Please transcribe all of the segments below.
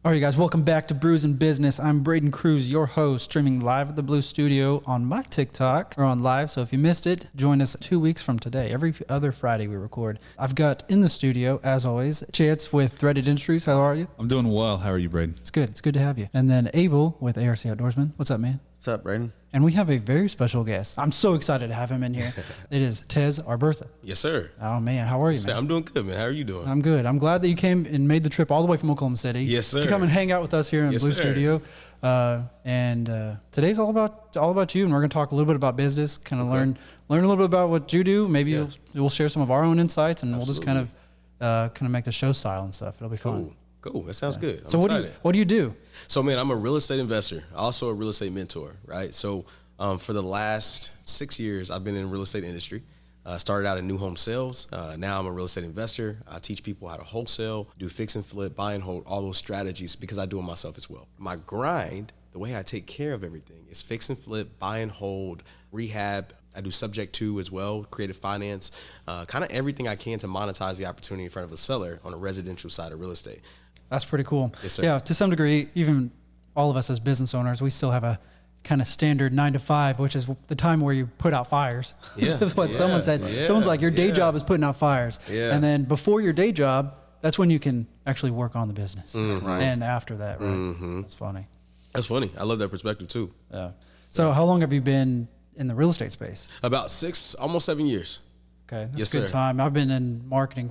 All right, you guys, welcome back to Brews Business. I'm Braden Cruz, your host, streaming live at the Blue Studio on my TikTok. We're on live, so if you missed it, join us 2 weeks from today. Every other Friday we record. I've got in the studio, as always, Chance with Threaded Industries. How are you? I'm doing well. How are you, Braden? It's good. It's good to have you. And then Abel with ARC Outdoorsman. What's up, man? What's up, Braden? And we have a very special guest. I'm so excited to have him in here. It is Tez Arbertha. Yes, sir. Oh, man. How are you, man? I'm doing good, man. How are you doing? I'm good. I'm glad that you came and made the trip all the way from Oklahoma City. Yes, sir. To come and hang out with us here in the Blue Studio. Today's all about you, and we're going to talk a little bit about business, kind of learn a little bit about what you do. Maybe we'll share some of our own insights, and we'll just kind of make the show style and stuff. It'll be fun. Cool. That sounds good. So what do you do? So, man, I'm a real estate investor. Also a real estate mentor, right? So for the last 6 years, I've been in the real estate industry. Started out in new home sales. Now I'm a real estate investor. I teach people how to wholesale, do fix and flip, buy and hold, all those strategies because I do it myself as well. My grind, the way I take care of everything is fix and flip, buy and hold, rehab. I do subject to as well, creative finance, kind of everything I can to monetize the opportunity in front of a seller on a residential side of real estate. That's pretty cool. Yes, sir. Yeah, to some degree, even all of us as business owners, we still have a kind of standard 9 to 5, which is the time where you put out fires. Yeah. That's what someone said. Yeah. Someone's like, your day job is putting out fires. Yeah. And then before your day job, that's when you can actually work on the business. Right. And after that, right? That's funny. That's funny. I love that perspective too. Yeah. So how long have you been in the real estate space? About 6, almost 7 years. Okay. That's Yes, a good sir. time. I've been in marketing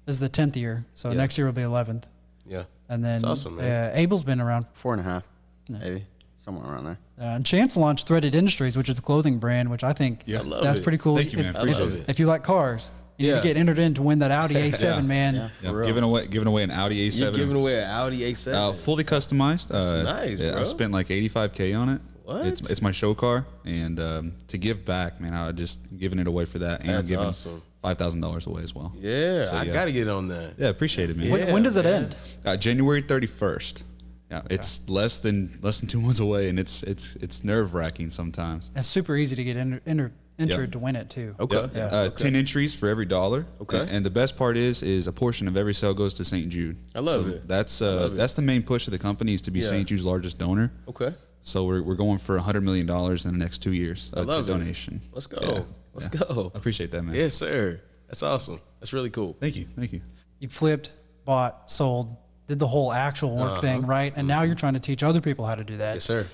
this is the 10th year. So next year will be 11th. Yeah. And then That's awesome, man. Abel's been around 4.5, maybe somewhere around there. and Chance launched Threaded Industries, which is the clothing brand, which I think I love that's it. pretty cool. Thank you, man. I love Appreciate it. If you like cars, you need to get entered in to win that Audi A7, man. Yeah, giving away an Audi A7. You're giving away an Audi A7. Fully customized. That's nice, bro. I spent like $85K on it. What? It's my show car, and to give back, man, I just giving it away for that, and I'm That's giving awesome. $5,000 away as well. Yeah, So, I got to get on that. Yeah, appreciate it, man. When does it end? January 31st. Yeah, it's less than 2 months away, and it's nerve wracking sometimes. It's super easy to get entered to win it too. Okay. Yeah. 10 entries for every dollar. Okay. And the best part is a portion of every sale goes to St. Jude. I love it. That's love it. that's the main push of the company is to be St. Jude's largest donor. Okay. So we're going for $100 million in the next 2 years to love it. donation. Let's go. Yeah. Let's go. I appreciate that, man. Yes, sir. That's awesome. That's really cool. Thank you. You flipped, bought, sold, did the whole actual work thing, right? And now you're trying to teach other people how to do that. Yes, sir.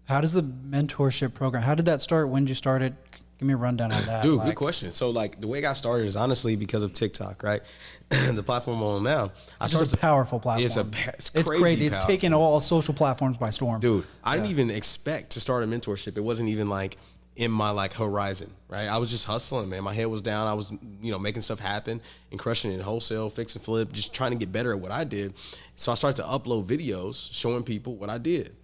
How does the mentorship program, how did that start? When did you start it? Give me a rundown on that. Dude, good question. So, the way it got started is honestly because of TikTok, right? The platform I'm on now. It's a powerful platform. It's crazy. crazy. It's taken all social platforms by storm. Dude, I didn't even expect to start a mentorship. It wasn't even in my horizon, right? I was just hustling, man. My head was down. I was, making stuff happen and crushing it in wholesale, fix and flip, just trying to get better at what I did. So I started to upload videos showing people what I did.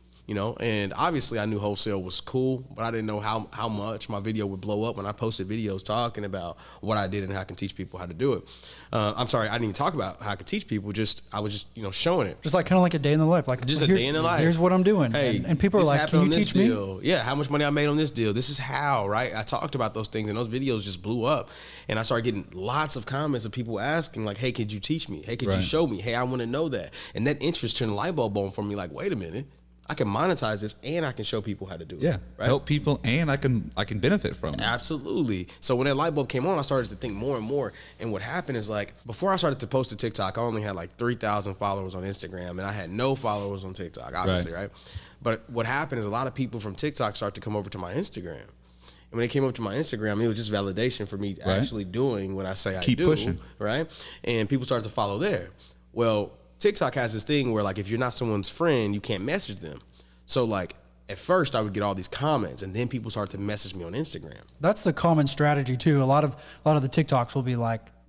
And obviously I knew wholesale was cool, but I didn't know how much my video would blow up when I posted videos talking about what I did and how I can teach people how to do it. I'm sorry, I didn't even talk about how I could teach people. I was just showing it. Just kind of like a day in the life. Just a day in the life. Here's what I'm doing. Hey, and people are like, can you teach me? Yeah, how much money I made on this deal. This is how, right? I talked about those things and those videos just blew up. And I started getting lots of comments of people asking hey, could you teach me? Hey, could you show me? Hey, I want to know that. And that interest turned a light bulb on for me wait a minute. I can monetize this and I can show people how to do it. Yeah, right? help people and I can benefit from it. Absolutely. So when that light bulb came on, I started to think more and more. And what happened is before I started to post to TikTok, I only had 3,000 followers on Instagram and I had no followers on TikTok, obviously, right? But what happened is a lot of people from TikTok started to come over to my Instagram. And when they came over to my Instagram, it was just validation for me actually doing what I say I do. Keep pushing. Right? And people started to follow there. Well, TikTok has this thing where if you're not someone's friend, you can't message them. So at first I would get all these comments and then people started to message me on Instagram. That's the common strategy too. A lot of the TikToks will be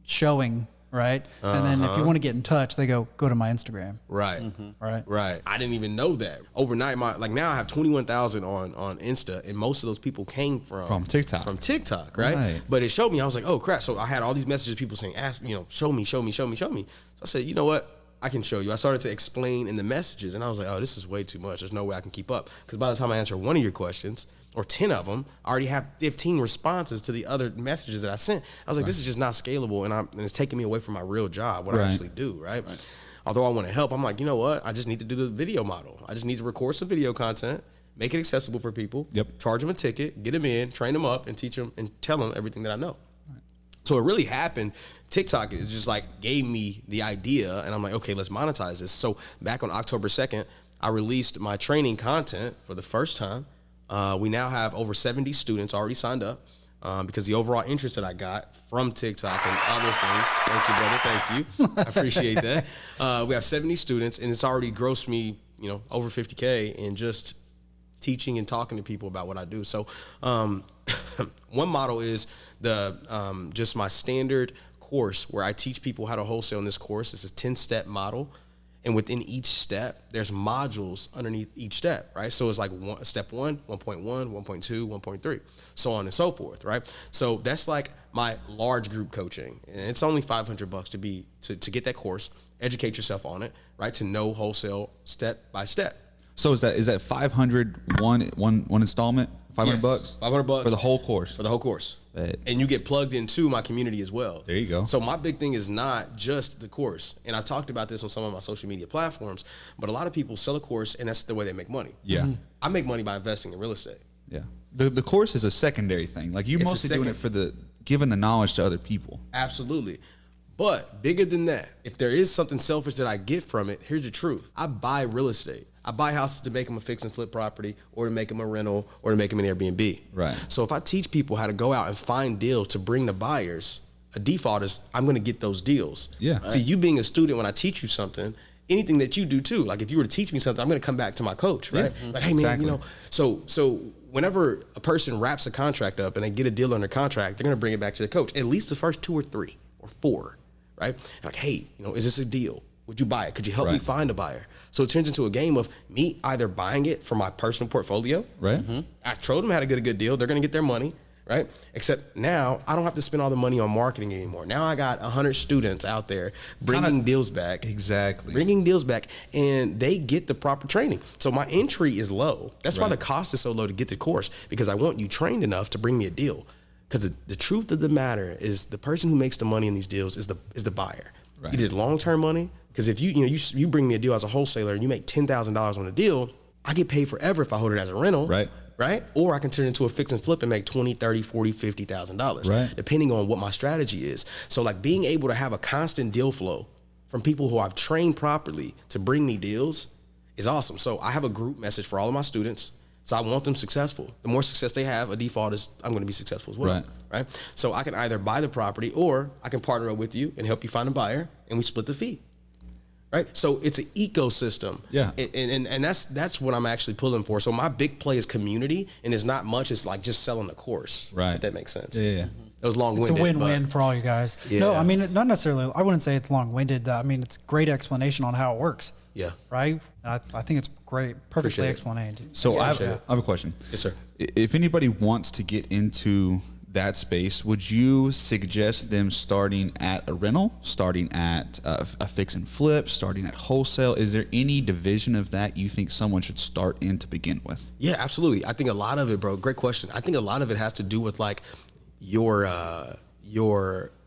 showing, right? And then if you want to get in touch, they go to my Instagram. Right. Right. I didn't even know that. Overnight, now I have 21,000 on Insta, and most of those people came from TikTok. From TikTok, right? But it showed me. I was like, oh crap! So I had all these messages, people saying, "Ask, show me." So I said, you know what? I can show you. I started to explain in the messages, and I was like, oh, this is way too much. There's no way I can keep up. Because by the time I answer one of your questions, or 10 of them, I already have 15 responses to the other messages that I sent. I was like, this is just not scalable, and it's taking me away from my real job, what I actually do, right? although I want to help, I'm like, you know what? I just need to do the video model. I just need to record some video content, make it accessible for people, charge them a ticket, get them in, train them up, and teach them and tell them everything that I know. Right. So it really happened. TikTok is just like gave me the idea, and I'm like, okay, let's monetize this. So back on October 2nd, I released my training content for the first time. We now have over 70 students already signed up because the overall interest that I got from TikTok and all those things. Thank you, brother. Thank you. I appreciate that. We have 70 students, and it's already grossed me, over 50K in just teaching and talking to people about what I do. So one model is just my standard course where I teach people how to wholesale in this course. It's a 10-step model. And within each step, there's modules underneath each step, right? So it's like step 1, 1.1, 1.2, 1.3, so on and so forth, right? So that's like my large group coaching. And it's only $500 to get that course, educate yourself on it, right? To know wholesale step by step. So is that 500 one installment? $500? $500 for the whole course. For the whole course. And you get plugged into my community as well. There you go. So my big thing is not just the course. And I've talked about this on some of my social media platforms, but a lot of people sell a course and that's the way they make money. Yeah. I make money by investing in real estate. Yeah. The course is a secondary thing. Like you're mostly doing it for giving the knowledge to other people. Absolutely. But bigger than that, if there is something selfish that I get from it, here's the truth. I buy real estate. I buy houses to make them a fix and flip property or to make them a rental or to make them an Airbnb. Right. So if I teach people how to go out and find deals to bring the buyers, a default is I'm going to get those deals. Yeah. Right. See, you being a student, when I teach you something, anything that you do too, like if you were to teach me something, I'm going to come back to my coach, right? Yeah. Like, hey man, exactly. So whenever a person wraps a contract up and they get a deal under contract, they're going to bring it back to the coach, at least the first 2 or 3 or 4, right? Like, hey, is this a deal? Would you buy it? Could you help me find a buyer? So it turns into a game of me either buying it for my personal portfolio. Right. Mm-hmm. I showed them how to get a good deal. They're going to get their money, right? Except now I don't have to spend all the money on marketing anymore. Now I got 100 students out there bringing deals back. Exactly. Bringing deals back, and they get the proper training. So my entry is low. That's why the cost is so low to get the course, because I want you trained enough to bring me a deal. Because the truth of the matter is the person who makes the money in these deals is the buyer. Right. It is long-term money. Because if you bring me a deal as a wholesaler and you make $10,000 on a deal, I get paid forever if I hold it as a rental. Right. Or I can turn it into a fix and flip and make $20,000, $30,000, $40,000, $50,000, depending on what my strategy is. So like being able to have a constant deal flow from people who I've trained properly to bring me deals is awesome. So I have a group message for all of my students. So I want them successful. The more success they have, a default is I'm going to be successful as well. Right. So I can either buy the property or I can partner up with you and help you find a buyer, and we split the fee. Right. So it's an ecosystem. Yeah. And that's what I'm actually pulling for. So my big play is community, and it's not much. It's like just selling the course. Right. If that makes sense. Yeah. It was long-winded. It's a win-win for all you guys. Yeah. No, I mean, not necessarily. I wouldn't say it's long-winded. I mean, it's a great explanation on how it works. Yeah. Right. I think it's great. Perfectly explained. So I have a question. Yes, sir. If anybody wants to get into that space, would you suggest them starting at a rental, starting at a fix and flip, starting at wholesale? Is there any division of that you think someone should start in to begin with? Yeah, absolutely. I think a lot of it, bro, great question. I think a lot of it has to do with like your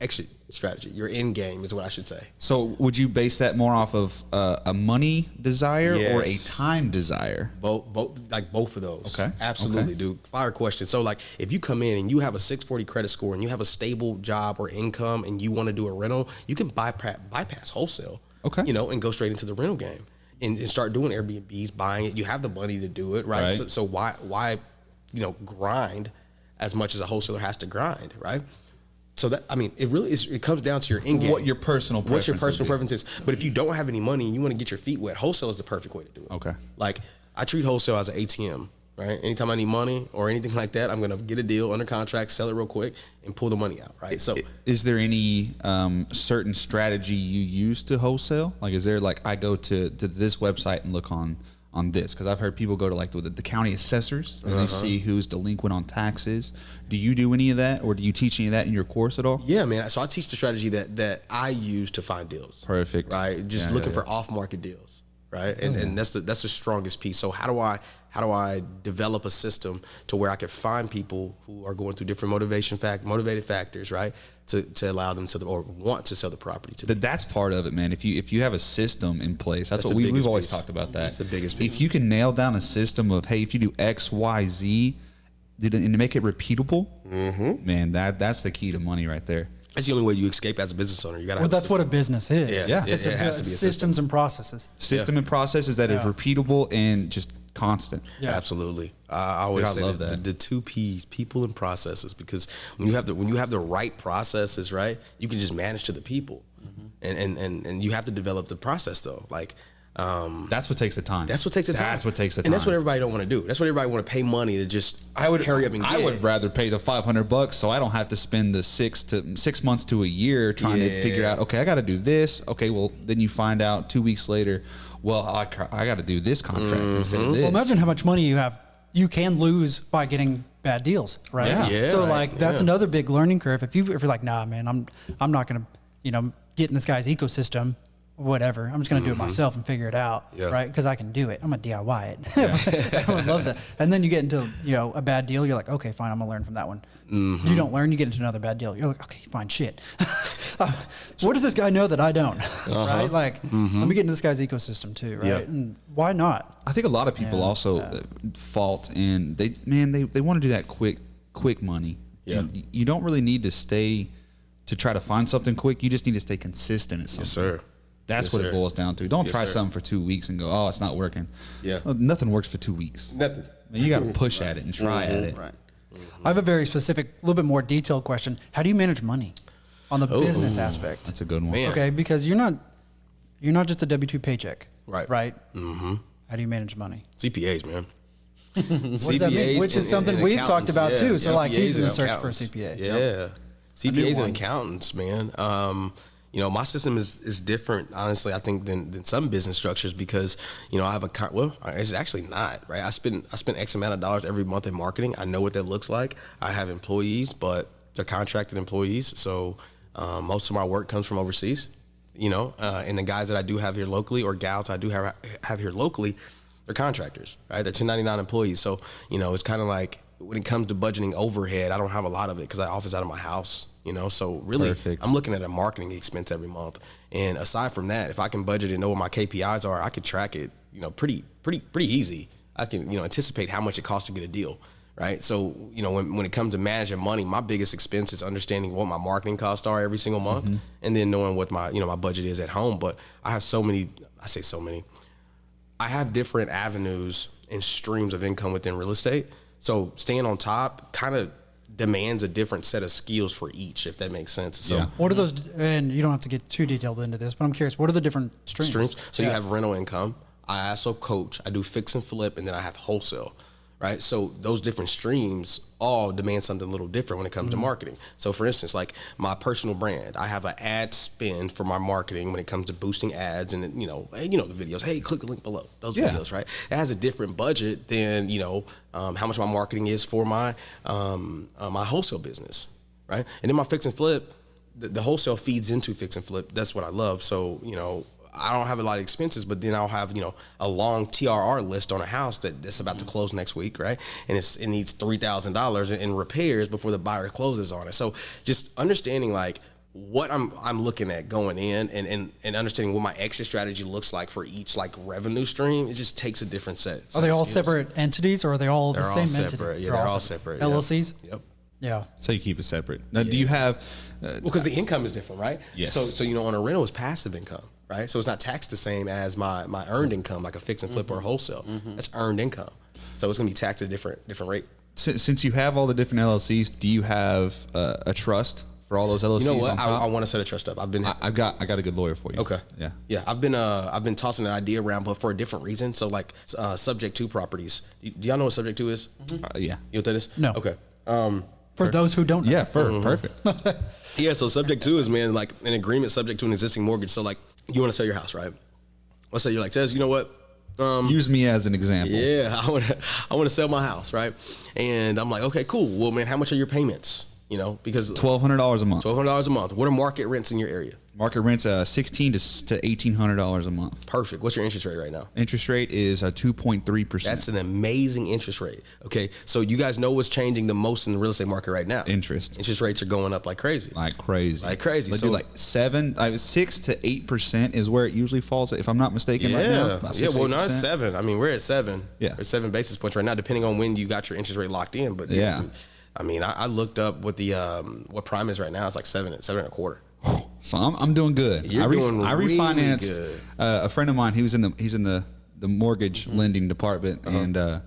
exit strategy, your end game is what I should say. So would you base that more off of a money desire or a time desire? Both of those. Okay. Absolutely, dude. Fire question. So like if you come in and you have a 640 credit score and you have a stable job or income and you want to do a rental, you can bypass wholesale. Okay. And go straight into the rental game and start doing Airbnbs, buying it. You have the money to do it, right? So why grind as much as a wholesaler has to grind, right? So that, I mean, it really is, it comes down to your end game. What your personal preference is. But if you don't have any money and you want to get your feet wet, wholesale is the perfect way to do it. Okay. Like I treat wholesale as an ATM, right? Anytime I need money or anything like that, I'm going to get a deal under contract, sell it real quick and pull the money out, right? So is there any certain strategy you use to wholesale? Like, is there like, I go to this website and look on this, because I've heard people go to like the county assessors and they see who's delinquent on taxes. Do you do any of that, or do you teach any of that in your course at all? Yeah, man. So I teach the strategy that I use to find deals. Perfect. Right, just looking for off-market deals, right? And that's the strongest piece. So how do I develop a system to where I can find people who are going through different motivated factors, right? to allow them or want to sell the property to them. That's part of it, man. If you have a system in place, that's what the we've biggest always piece. talked about that. That's the biggest piece. If you can nail down a system of, hey, if you do X, Y, Z, and to make it repeatable, man, that's the key to money right there. That's the only way you escape as a business owner. You got to. Well, that's what a business is. Yeah. It's It has to be a systems and processes. System and processes that is repeatable and just constant. Yeah. Absolutely. I always say love that. The two P's, people and processes, because when you have the right processes, right, you can just manage to the people, and you have to develop the process though. Like, That's what takes the time. that's what takes the time. That's what takes the time. And that's what everybody don't want to do. That's what everybody want to pay money to just hurry up and get. I would rather pay the $500 so I don't have to spend the 6 months to a year trying to figure out, okay, I got to do this. Okay, well, then you find out 2 weeks later, well, I got to do this contract instead of this. Well, imagine how much money you can lose by getting bad deals, right? Yeah. So like that's another big learning curve. If you're like, nah, man, I'm not gonna, get in this guy's ecosystem, whatever. I'm just gonna do it myself and figure it out, right? Because I can do it. I'm gonna DIY it. Everyone loves that. And then you get into a bad deal. You're like, okay, fine, I'm gonna learn from that one. You don't learn. You get into another bad deal. You're like, okay, fine, shit. What does this guy know that I don't? Right? Like, let me get into this guy's ecosystem too, right? Yeah. And why not? I think a lot of people also fault in they want to do that quick money. Yeah. And you don't really need to stay to try to find something quick. You just need to stay consistent at something. Yes, sir. That's Yes, what sir. it boils down to. Don't Yes, try sir. something for 2 weeks and go, oh, it's not working. Yeah. Well, nothing works for 2 weeks. Nothing. I mean, you got to push at it and try at it. Right. I have a very specific, a little bit more detailed question. How do you manage money on the business aspect? That's a good one. Man. Okay, because you're not just a W-2 paycheck, Right. Right. Mm-hmm. How do you manage money? CPAs, man. What does that mean? Which is something we've talked about too. So like he's in the search for a CPA. Yeah. CPAs and accountants, man. My system is different, honestly, I think, than some business structures because, I have it's actually not, right? I spend X amount of dollars every month in marketing. I know what that looks like. I have employees, but they're contracted employees. So most of my work comes from overseas, and the guys that I do have here locally or gals I do have here locally, they're contractors, right? They're 1099 employees. So, it's kind of like when it comes to budgeting overhead, I don't have a lot of it because I office out of my house, so really Perfect. I'm looking at a marketing expense every month. And aside from that, if I can budget and know what my KPIs are, I can track it, pretty easy. I can, anticipate how much it costs to get a deal, right? So, when it comes to managing money, my biggest expense is understanding what my marketing costs are every single month and then knowing what my, my budget is at home. But I have I have different avenues and streams of income within real estate. So staying on top kind of demands a different set of skills for each, if that makes sense. So Yeah. What are those? And you don't have to get too detailed into this, but I'm curious. What are the different streams? So you have rental income. I also coach. I do fix and flip, and then I have wholesale. Right. So those different streams all demand something a little different when it comes to marketing. So for instance, like my personal brand, I have an ad spend for my marketing when it comes to boosting ads and, the videos. Hey, click the link below. Those videos, right? It has a different budget than, how much my marketing is for my my wholesale business. Right. And then my fix and flip, the wholesale feeds into fix and flip. That's what I love. So, I don't have a lot of expenses, but then I'll have, a long TRR list on a house that's about to close next week, right? And it needs $3,000 in repairs before the buyer closes on it. So just understanding like what I'm looking at going in and understanding what my exit strategy looks like for each like revenue stream, it just takes a different set. Are they all separate entities or are they all the same separate. entity? Yeah, they're all separate. Yeah. LLCs? Yep. Yeah. So you keep it separate. Now, do you have? Well, because the income is different, right? Yes. So on a rental, it's passive income, right? So it's not taxed the same as my earned income, like a fix and flip or a wholesale. That's earned income. So it's going to be taxed at a different rate. Since you have all the different LLCs, do you have a trust for all those LLCs? You know what? on top? I want to set a trust up. I got a good lawyer for you. Okay. Yeah. I've been tossing an idea around, but for a different reason. So like subject to properties. Do y'all know what subject to is? Yeah. You know what that is? No. Okay. For those who don't know. Yeah. Perfect. Yeah. So subject to is, man, like an agreement subject to an existing mortgage. So like you want to sell your house, right? Let's say you're like, Tez, you know what? Use me as an example. Yeah, I want to sell my house, right? And I'm like, okay, cool. Well, man, how much are your payments? Because $1,200 a month. $1,200 a month. What are market rents in your area? Market rent's $1,600 to $1,800 a month. Perfect. What's your interest rate right now? Interest rate is 2.3%. That's an amazing interest rate. Okay, so you guys know what's changing the most in the real estate market right now? Interest rates are going up like crazy. Like crazy. Let's do like 6 to 8% is where it usually falls, if I'm not mistaken. Right now. About 6, well, not 7. I mean, we're at 7. Yeah, we're 7 basis points right now, depending on when you got your interest rate locked in. But yeah, I mean, I looked up what the what prime is right now. It's like 7.25. So I'm doing good. I refinanced really good. A friend of mine. He's in the mortgage lending department, and I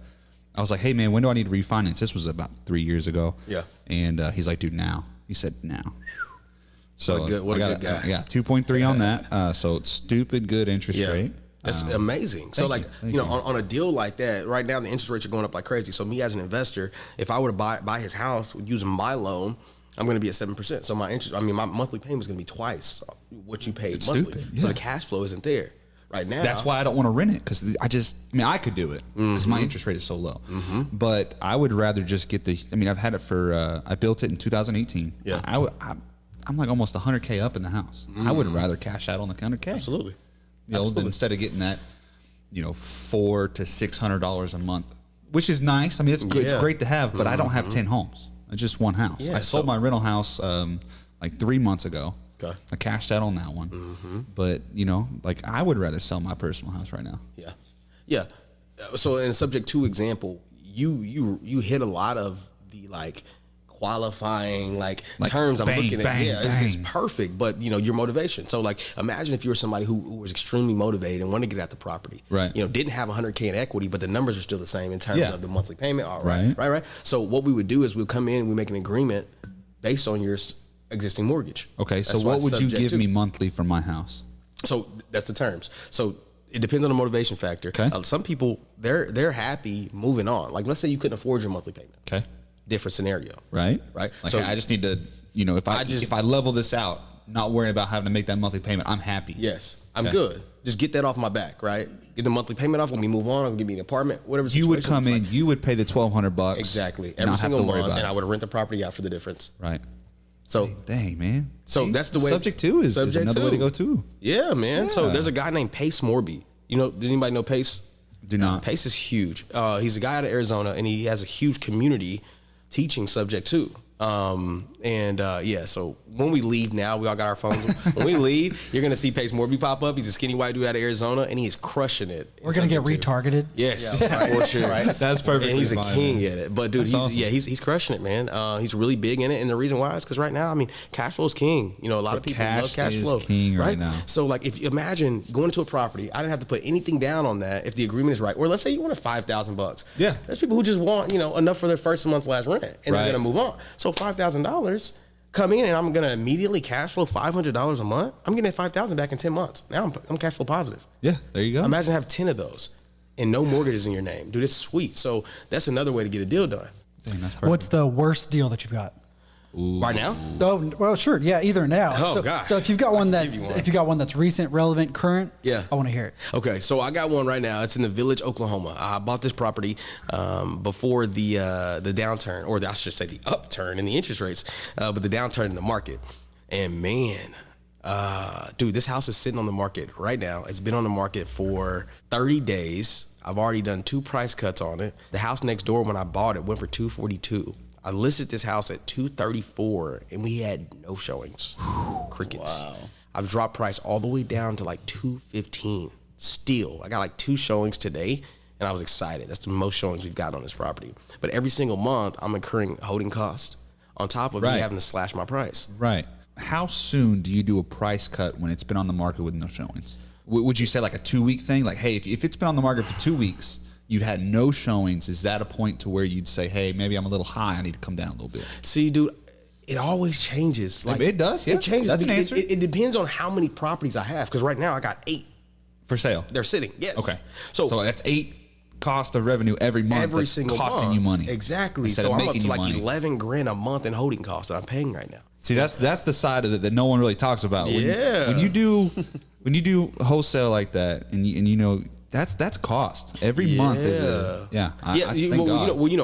was like, hey man, when do I need to refinance? This was about 3 years ago. Yeah. And he's like, dude, now. He said now. So what a good guy. Yeah, 2.3 on that. So it's stupid good interest rate. That's amazing. So like, on a deal like that, right now the interest rates are going up like crazy. So me as an investor, if I were to buy his house using my loan, I'm going to be at 7%. So my monthly payment is going to be twice what you paid monthly. Stupid. Yeah. So the cash flow isn't there right now. That's why I don't want to rent it, because I could do it because my interest rate is so low. But I would rather just get I've had it for, I built it in 2018. Yeah. I'm like almost 100K up in the house. I would rather cash out on the 100K. Absolutely. Instead of getting that, $400 to $600 a month, which is nice. I mean, it's great to have, but I don't have 10 homes. It's just one house. Yeah, I sold my rental house like 3 months ago. Okay. I cashed out on that one. But, I would rather sell my personal house right now. Yeah. Yeah. So in subject to example, you hit a lot of the qualifying terms I'm looking at. It's perfect, but your motivation. So imagine if you were somebody who was extremely motivated and wanted to get out the property. Right. Didn't have 100K in equity, but the numbers are still the same in terms of the monthly payment. All right. Right. So what we would do is we'll come in and we make an agreement based on your existing mortgage. Okay. So what would you give me monthly for my house? So that's the terms. So it depends on the motivation factor. Okay. Some people they're happy moving on. Let's say you couldn't afford your monthly payment. Okay. Different scenario. Right. So I just need to, if I level this out, not worrying about having to make that monthly payment, I'm happy. Yes, I'm good. Just get that off my back, right? Get the monthly payment off. When we move on, I'll give me an apartment, whatever. You would come in, you would pay the $1,200 exactly every single month, and I would rent the property out for the difference. Right. So dang man. So that's the way. Subject 2 is another way to go too. Yeah, man. Yeah. So there's a guy named Pace Morby. Did anybody know Pace? Do not. Pace is huge. He's a guy out of Arizona, and he has a huge community teaching subject 2. So when we leave now, we all got our phones. When we leave, you're going to see Pace Morby pop up. He's a skinny white dude out of Arizona, and he's crushing it. We're going to get retargeted. Yes, for sure. Right? That's perfect. And he's a king at it. But dude, awesome. he's crushing it, man. He's really big in it, and the reason why is because right now, cash flow is king. A lot of people love cash flow. King right now. So if you imagine going into a property, I didn't have to put anything down on that if the agreement is right. Or let's say you wanted $5,000. Yeah, there's people who just want enough for their first month's last rent, and they're gonna move on. So $5,000 come in, and I'm gonna immediately cash flow $500 a month. I'm getting that $5,000 back in 10 months. Now I'm cash flow positive. Yeah, there you go. Imagine have 10 of those and no mortgages in your name, dude. It's sweet. So that's another way to get a deal done. Dang, that's perfect. What's the worst deal that you've got? Ooh. Right now? Oh, well, sure. Yeah, either now. Oh, God. So if you've got one that's recent, relevant, current, yeah, I want to hear it. Okay, so I got one right now. It's in the Village, Oklahoma. I bought this property before the downturn, or I should say the upturn in the interest rates, but the downturn in the market. And man, dude, this house is sitting on the market right now. It's been on the market for 30 days. I've already done 2 price cuts on it. The house next door, when I bought it, went for $242. I listed this house at $234, and we had no showings. Crickets. Wow. I've dropped price all the way down to $215. Still, I got 2 showings today, and I was excited. That's the most showings we've got on this property. But every single month, I'm incurring holding cost on top of me having to slash my price. Right. How soon do you do a price cut when it's been on the market with no showings? Would you say a 2-week thing? Hey, if it's been on the market for 2 weeks, you've had no showings, is that a point to where you'd say, hey, maybe I'm a little high, I need to come down a little bit? See, dude, it always changes. It does, yeah. It changes. That's an answer. It depends on how many properties I have, because right now I got 8. For sale? They're sitting, yes. Okay. So that's 8 cost of revenue every month. Every single month. Costing you money. Exactly. So I'm up to $11,000 a month in holding costs that I'm paying right now. See, that's the side of it that no one really talks about. Yeah. When you do When you do wholesale like that, and you know that's cost every month. Is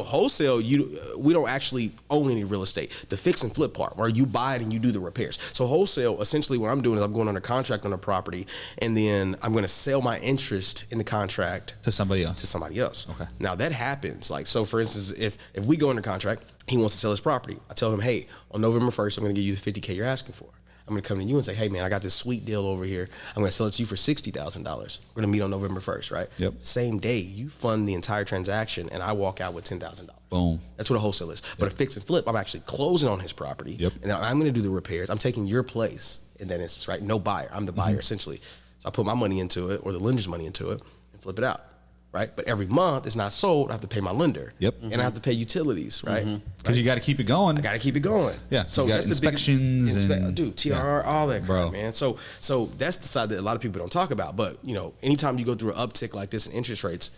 wholesale. We don't actually own any real estate. The fix and flip part, where you buy it and you do the repairs. So wholesale, essentially, what I'm doing is I'm going under contract on a property, and then I'm going to sell my interest in the contract to somebody else. Okay. Now that happens. Like, so for instance, if we go under contract, he wants to sell his property. I tell him, hey, on November 1st, I'm going to give you the $50K you're asking for. I'm going to come to you and say, hey, man, I got this sweet deal over here. I'm going to sell it to you for $60,000. We're going to meet on November 1st, right? Yep. Same day, you fund the entire transaction, and I walk out with $10,000. Boom. That's what a wholesale is. But a fix and flip, I'm actually closing on his property, Yep. and I'm going to do the repairs. I'm taking your place in that instance, right? No buyer. I'm the buyer, essentially. So I put my money into it, or the lender's money into it, and flip it out. Right, but every month it's not sold. I have to pay my lender. Yep. And I have to pay utilities. Right, Because you got to keep it going. I got to keep it going. Yeah. So you got that's inspections the biggest, and dude, TRR, all that crap, Bro. man. So that's the side that a lot of people don't talk about. But anytime you go through an uptick like this in interest rates,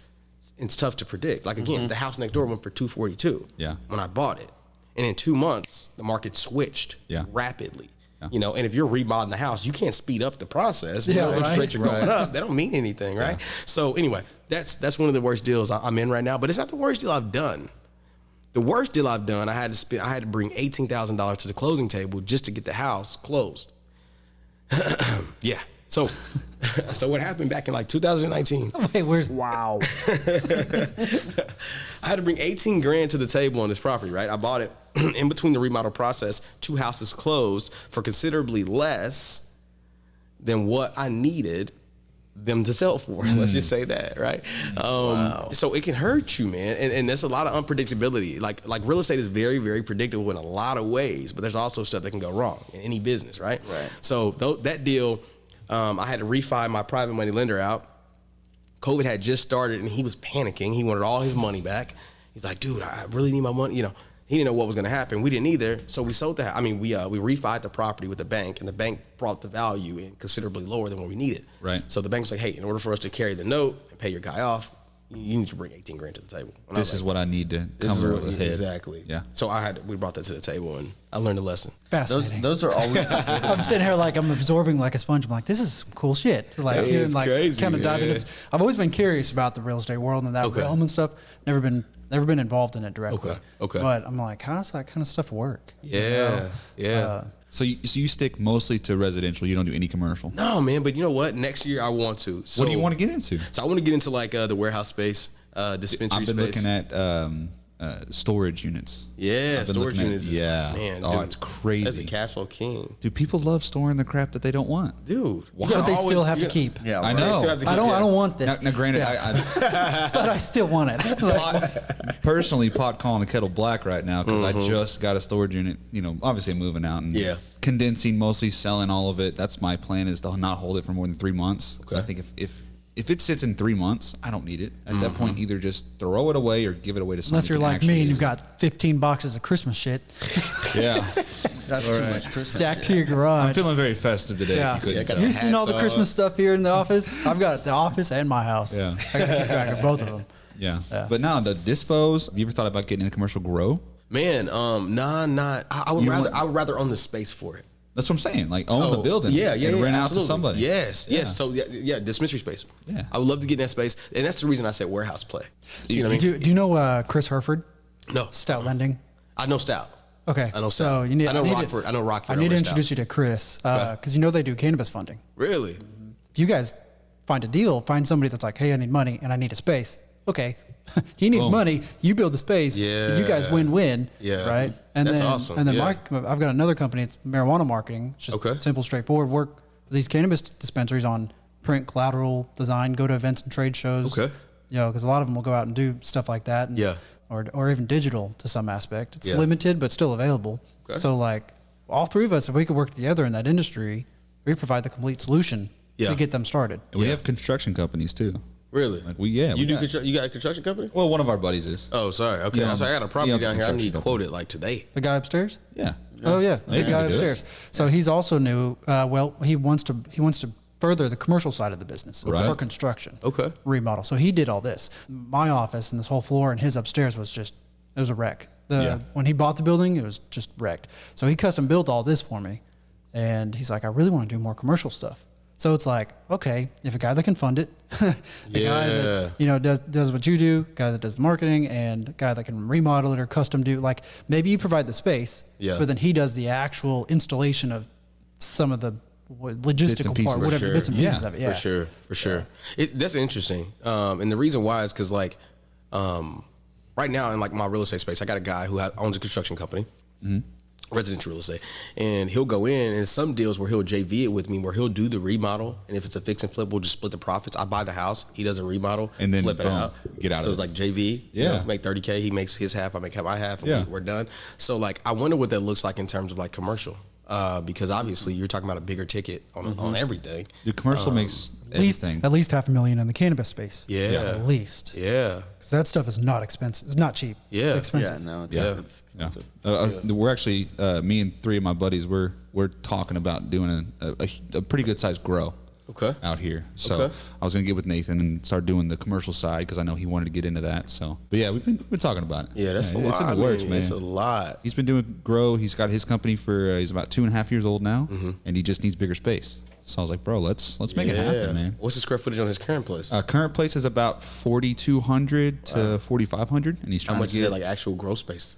it's tough to predict. Like again, the house next door went for $242. Yeah. When I bought it, and in 2 months the market switched rapidly. And if you're remodeling the house, you can't speed up the process. Interest rates are going up. They don't mean anything, right? So anyway, that's one of the worst deals I'm in right now. But it's not the worst deal I've done. The worst deal I've done, I had to bring $18,000 to the closing table just to get the house closed. Yeah. So what happened back in like 2019? Wait, Wow. I had to bring $18,000 to the table on this property, right? I bought it in between the remodel process, 2 houses closed for considerably less than what I needed them to sell for. Let's just say that, right? So it can hurt you, man. And there's a lot of unpredictability. Like real estate is very, very predictable in a lot of ways, but there's also stuff that can go wrong in any business, right? Right. So that deal, I had to refi my private money lender out. COVID had just started and he was panicking. He wanted all his money back. He's like, dude, I really need my money. He didn't know what was going to happen. We didn't either. So we sold the house. We refied the property with the bank, and the bank brought the value in considerably lower than what we needed. Right. So the bank was like, hey, in order for us to carry the note and pay your guy off, you need to bring $18,000 to the table. And This is what I need to cover over the head. Exactly. Yeah. So we brought that to the table, and I learned a lesson. Fascinating. Those are always I'm sitting here like I'm absorbing like a sponge. I'm like, this is some cool shit. Like Hey, hearing it's like crazy, kind of diving. man. I've always been curious about the real estate world and that realm and stuff. Never been involved in it directly. Okay. But I'm like, how does that kind of stuff work? Yeah. So you stick mostly to residential. You don't do any commercial. No, man, but you know what? Next year I want to. So, What do you want to get into? So I want to get into like the warehouse space, dispensary I've been space. looking at storage units. Yeah, I've been storage looking at- units. yeah. Oh, it's crazy. That's a cash flow king, Dude, people love storing the crap that they don't want. dude. Wow. But they still have to keep. Yeah, I right. know. Still have to I keep- don't. yeah. I don't want this. Now, granted, Yeah. But I still want it. Like, personally pot calling the kettle black right now because I just got a storage unit. Obviously I'm moving out and condensing, mostly selling all of it. That's my plan, is to not hold it for more than 3 months. Because I think if it sits in 3 months, I don't need it. At that point, either just throw it away or give it away to somebody. unless you're who can like actually me and use you've got 15 boxes of Christmas shit it. Yeah. That's too much Christmas stacked to shit. your garage. I'm feeling very festive today. Yeah. If you couldn't Yeah, tell. You've seen all the hats Christmas stuff here in the office. I've got the office and my house. Yeah. I got to keep track of both of them. Yeah. Yeah. But now the dispos, have you ever thought about getting in a commercial grow? Man, not. I would rather own the space for it. That's what I'm saying. Like own the building. and rent out to absolutely. somebody. Yes. Yeah. So dispensary space. Yeah. I would love to get in that space, and that's the reason I said warehouse play. You know what I mean? Do you know Chris Herford? No, Stout Lending. I know Stout. Okay. I know So Stout. you need. I know need to- Rockford. I know Rockford I need to over introduce Stout. you to Chris because they do cannabis funding. Really? If you guys find a deal, find somebody that's like, hey, I need money and I need a space. Okay. He needs Boom. money. You build the space. Yeah. You guys win-win. Yeah. Right. And That's then, awesome. And then Yeah. I've got another company. It's marijuana marketing. It's just Okay. simple, straightforward work with these cannabis dispensaries on print, collateral, design, go to events and trade shows. Okay. Because a lot of them will go out and do stuff like that. And, Yeah. Or even digital to some aspect. It's Yeah. limited, but still available. Okay. So like all three of us, if we could work together in that industry, we provide the complete solution Yeah. to get them started. And we have construction companies too. Really? Like we got- You got a construction company? Well, one of our buddies is. Oh, sorry. Okay. Yeah, I got a he property owns a down here. I construction need company. quoted like today. The guy upstairs? Yeah. Oh yeah, the Yeah, guy he does. upstairs. So he's also new. He wants to further the commercial side of the business Right. for construction. Okay. Remodel. So he did all this. My office and this whole floor and his upstairs was it was a wreck. When he bought the building, it was just wrecked. So he custom built all this for me, and he's like, I really want to do more commercial stuff. So it's like, okay, if a guy that can fund it, a guy that, you know, does what you do, guy that does the marketing, and a guy that can remodel it or custom do, like maybe you provide the space, but then he does the actual installation of some of the logistical part, whatever bits and pieces of it. Yeah, for sure. That's interesting. And the reason why is because like right now in like my real estate space, I got a guy who owns a construction company. Residential real estate, and he'll go in and some deals where he'll JV it with me, where he'll do the remodel, and if it's a fix and flip, we'll just split the profits. I buy the house, he does a remodel, and then flip it out, get out. So it's like JV, you know, make 30K, he makes his half, I make my half, and we're done. So like I wonder what that looks like in terms of like commercial, because obviously you're talking about a bigger ticket on everything. The commercial makes at least $500,000 in the cannabis space. At least. Because that stuff is not expensive. It's not cheap. It's expensive. It's expensive. We're actually me and 3 of my buddies. We're talking about doing a pretty good sized grow. Out here. So I was gonna get with Nathan and start doing the commercial side because I know he wanted to get into that. So, but yeah, we've been talking about it. That's a lot. It's in the works, man. It's a lot. He's been doing grow. He's got his company for he's about 2.5 years old now, and he just needs bigger space. So I was like, bro, let's make it happen, man. What's the square footage on his current place? Current place is about 4,200 to 4,500, and he's trying How much to get, is it like actual grow space?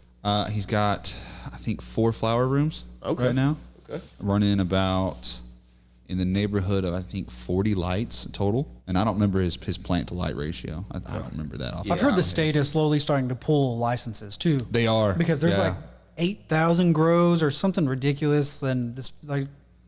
He's got I think 4 flower rooms right now. Running about in the neighborhood of I think 40 lights total, and I don't remember his plant to light ratio. I don't remember that. I've heard the state is slowly starting to pull licenses too. They are, because there's like 8,000 grows or something ridiculous. Then this like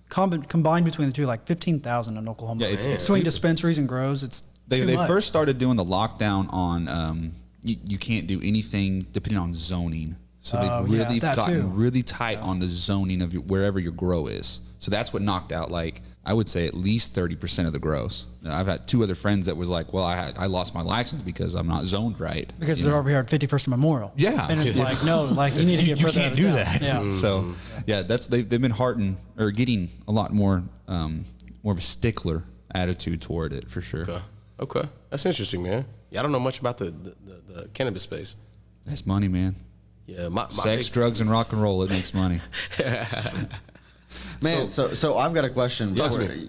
combined between the two, like 15,000 in Oklahoma. It's between dispensaries and grows. It's they first started doing the lockdown on you can't do anything depending on zoning. So they've really gotten really tight on the zoning of wherever your grow is. So that's what knocked out, like, I would say at least 30% of the grows. I've had 2 other friends that was like, well, I lost my license because I'm not zoned right. Because they're over here at 51st and Memorial. And it's like, no, like you need to get further. You can't do that. So they've been hardened or getting a lot more of a stickler attitude toward it for sure. Okay. That's interesting, man. I don't know much about the cannabis space. That's money, man. My sex, drugs, and rock and roll, it makes money. Man, so I've got a question.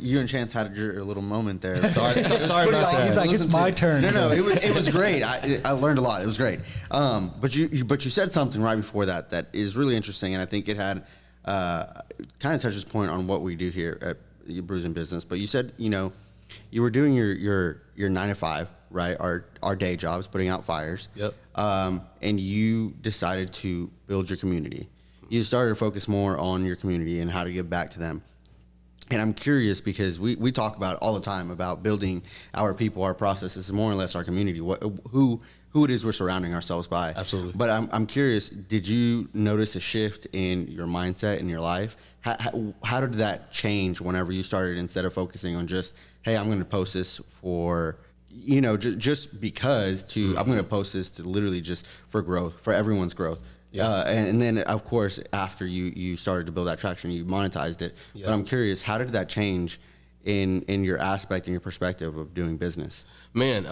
You and Chance had your little moment there. Sorry about that. He's like, it's my turn. No, it was great. I learned a lot. It was great. But you said something right before that is really interesting, and I think it had kind of touches point on what we do here at Brews Business. But you said, you were doing your 9 to 5, right? Our day jobs, putting out fires. And you decided to build your community. You started to focus more on your community and how to give back to them. And I'm curious because we talk about all the time about building our people, our processes, more or less our community, who it is we're surrounding ourselves by. Absolutely. But I'm curious, did you notice a shift in your mindset in your life? How did that change whenever you started, instead of focusing on just, hey, I'm going to post this for, just because I'm going to post this to literally just for growth, for everyone's growth. And then, of course, after you started to build that traction, you monetized it. But I'm curious, how did that change in your aspect and your perspective of doing business? Man,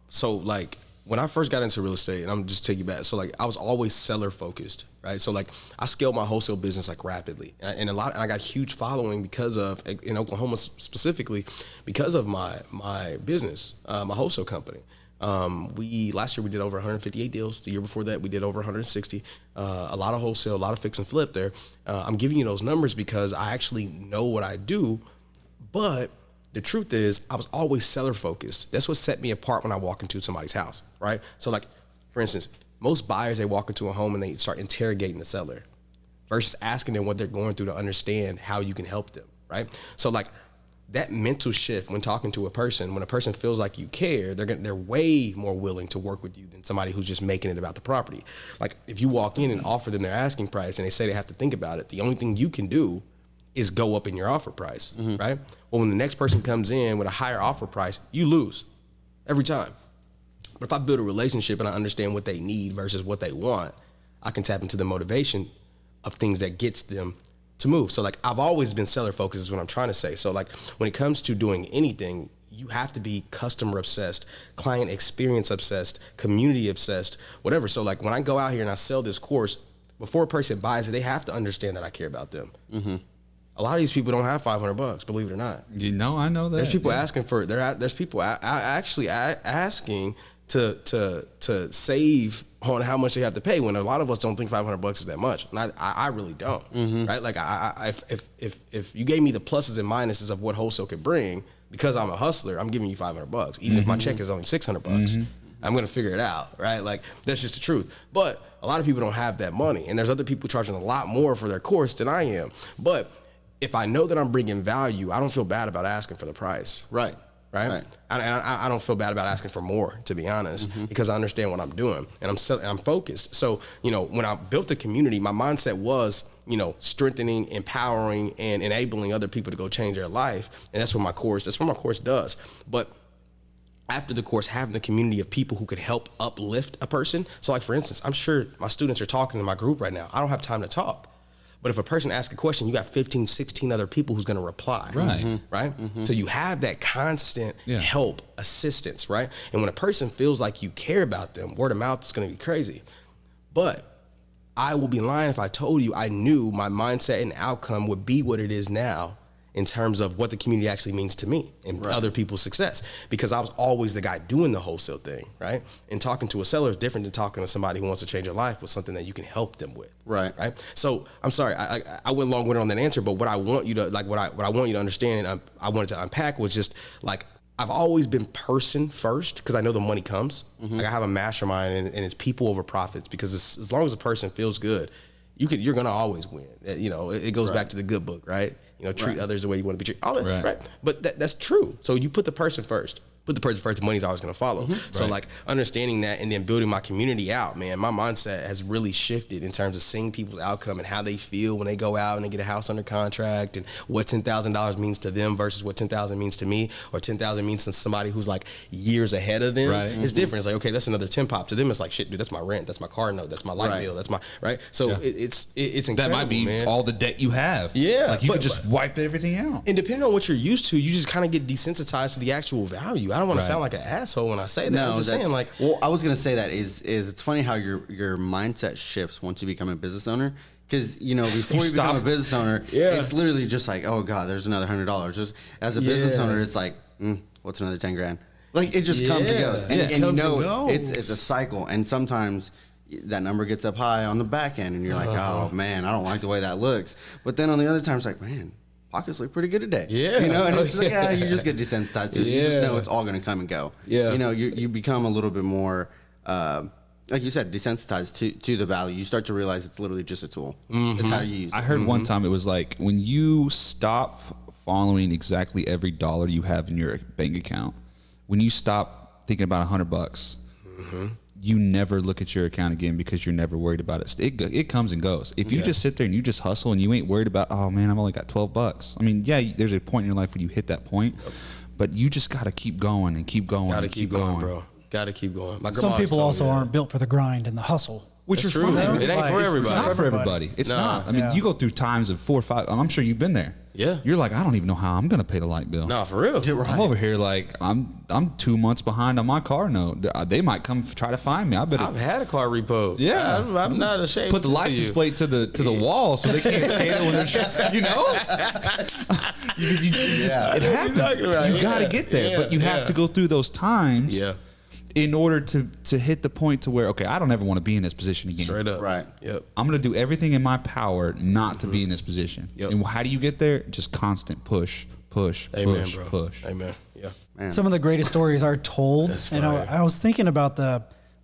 so like when I first got into real estate, and I'm just taking you back, so like I was always seller focused, right? So like I scaled my wholesale business like rapidly, and I got a huge following because of, in Oklahoma specifically, because of my business, my wholesale company. Last year we did over 158 deals. The year before that we did over 160. A lot of wholesale, a lot of fix and flip there. I'm giving you those numbers because I actually know what I do, but the truth is I was always seller focused. That's what set me apart when I walk into somebody's house, right? So like, for instance, most buyers, they walk into a home and they start interrogating the seller versus asking them what they're going through to understand how you can help them, right? So like, that mental shift when talking to a person, when a person feels like you care, they're way more willing to work with you than somebody who's just making it about the property. Like if you walk in and offer them their asking price and they say they have to think about it, the only thing you can do is go up in your offer price, right? Well, when the next person comes in with a higher offer price, you lose every time. But if I build a relationship and I understand what they need versus what they want, I can tap into the motivation of things that gets them to move. So like I've always been seller focused is what I'm trying to say. So like when it comes to doing anything, you have to be customer obsessed, client experience obsessed, community obsessed, whatever. So like when I go out here and I sell this course, before a person buys it, they have to understand that I care about them. A lot of these people don't have $500, believe it or not. You know, I know that. There's people asking for, there's people actually asking to save on how much they have to pay, when a lot of us don't think $500 is that much. And I really don't, right? Like if you gave me the pluses and minuses of what wholesale could bring, because I'm a hustler, I'm giving you $500. Even if my check is only $600, I'm going to figure it out, right? Like, that's just the truth. But a lot of people don't have that money, and there's other people charging a lot more for their course than I am. But if I know that I'm bringing value, I don't feel bad about asking for the price. Right. I don't feel bad about asking for more, to be honest, because I understand what I'm doing, and I'm focused. So, when I built the community, my mindset was, strengthening, empowering, and enabling other people to go change their life. And that's what my course does. But after the course, having the community of people who could help uplift a person. So, like, for instance, I'm sure my students are talking to my group right now. I don't have time to talk. But if a person asks a question, you got 15, 16 other people who's going to reply. Right. Right? So you have that constant help, assistance, right? And when a person feels like you care about them, word of mouth is going to be crazy. But I will be lying if I told you I knew my mindset and outcome would be what it is now, in terms of what the community actually means to me and other people's success, because I was always the guy doing the wholesale thing, right? And talking to a seller is different than talking to somebody who wants to change their life with something that you can help them with. Right. So I'm sorry, I went long-winded on that answer, but what I want you to, like, what I want you to understand, and I wanted to unpack, was just, like, I've always been person first, because I know the money comes. Like, I have a mastermind, and it's people over profits, because as long as a person feels good, you're gonna always win. It goes back to the good book, right? Treat others the way you want to be treated. All that, right? But that's true. So you put the person first. The money's always going to follow. So, like, understanding that and then building my community out, man, my mindset has really shifted in terms of seeing people's outcome and how they feel when they go out and they get a house under contract, and what $10,000 means to them versus what $10,000 means to me, or $10,000 means to somebody who's, like, years ahead of them. It's different. It's like, okay, that's another 10 pop. To them, it's like, shit, dude, that's my rent, that's my car note, that's my light bill, that's my, right? So it's incredible, that might be, man, all the debt you have. Like, you could just wipe everything out. And depending on what you're used to, you just kind of get desensitized to the actual value. I don't want to sound like an asshole when I say that. No, I'm just saying, like, well, I was gonna say that is it's funny how your mindset shifts once you become a business owner. Because before you become a business owner, it's literally just like, oh god, there's another $100. Just as a business owner, it's like, what's another 10 grand? Like, it just comes and goes, and it's a cycle. And sometimes that number gets up high on the back end, and you're like, oh man, I don't like the way that looks. But then on the other time, it's like, man, pockets look pretty good today. And it's like, you just get desensitized to it. You just know it's all going to come and go. You become a little bit more, like you said, desensitized to the value. You start to realize it's literally just a tool. It's how you use it. I heard one time, it was like, when you stop following exactly every dollar you have in your bank account, when you stop thinking about $100, you never look at your account again, because you're never worried about it. It comes and goes. If you just sit there and you just hustle and you ain't worried about, oh man, I've only got $12. I mean, there's a point in your life when you hit that point, but you just got to keep going and keep going. Gotta keep going, bro. Gotta keep going. Some people also aren't built for the grind and the hustle, which is true. It ain't for everybody. It's not for everybody. It's not. I mean, you go through times of 4 or 5. I'm sure you've been there. You're like, I don't even know how I'm gonna pay the light bill. Nah, for real. I'm over here like, I'm 2 months behind on my car note. They might come try to find me. I've had a car repo. I'm not ashamed. Put the license plate to the wall so they can't stand it when they're, it happens. You got to get there, but you have to go through those times. In order to hit the point to where, okay, I don't ever want to be in this position again. Straight up. Right. I'm going to do everything in my power not to be in this position. And how do you get there? Just constant push. Amen, bro. Push. Amen. Man. Some of the greatest stories are told. And I was thinking about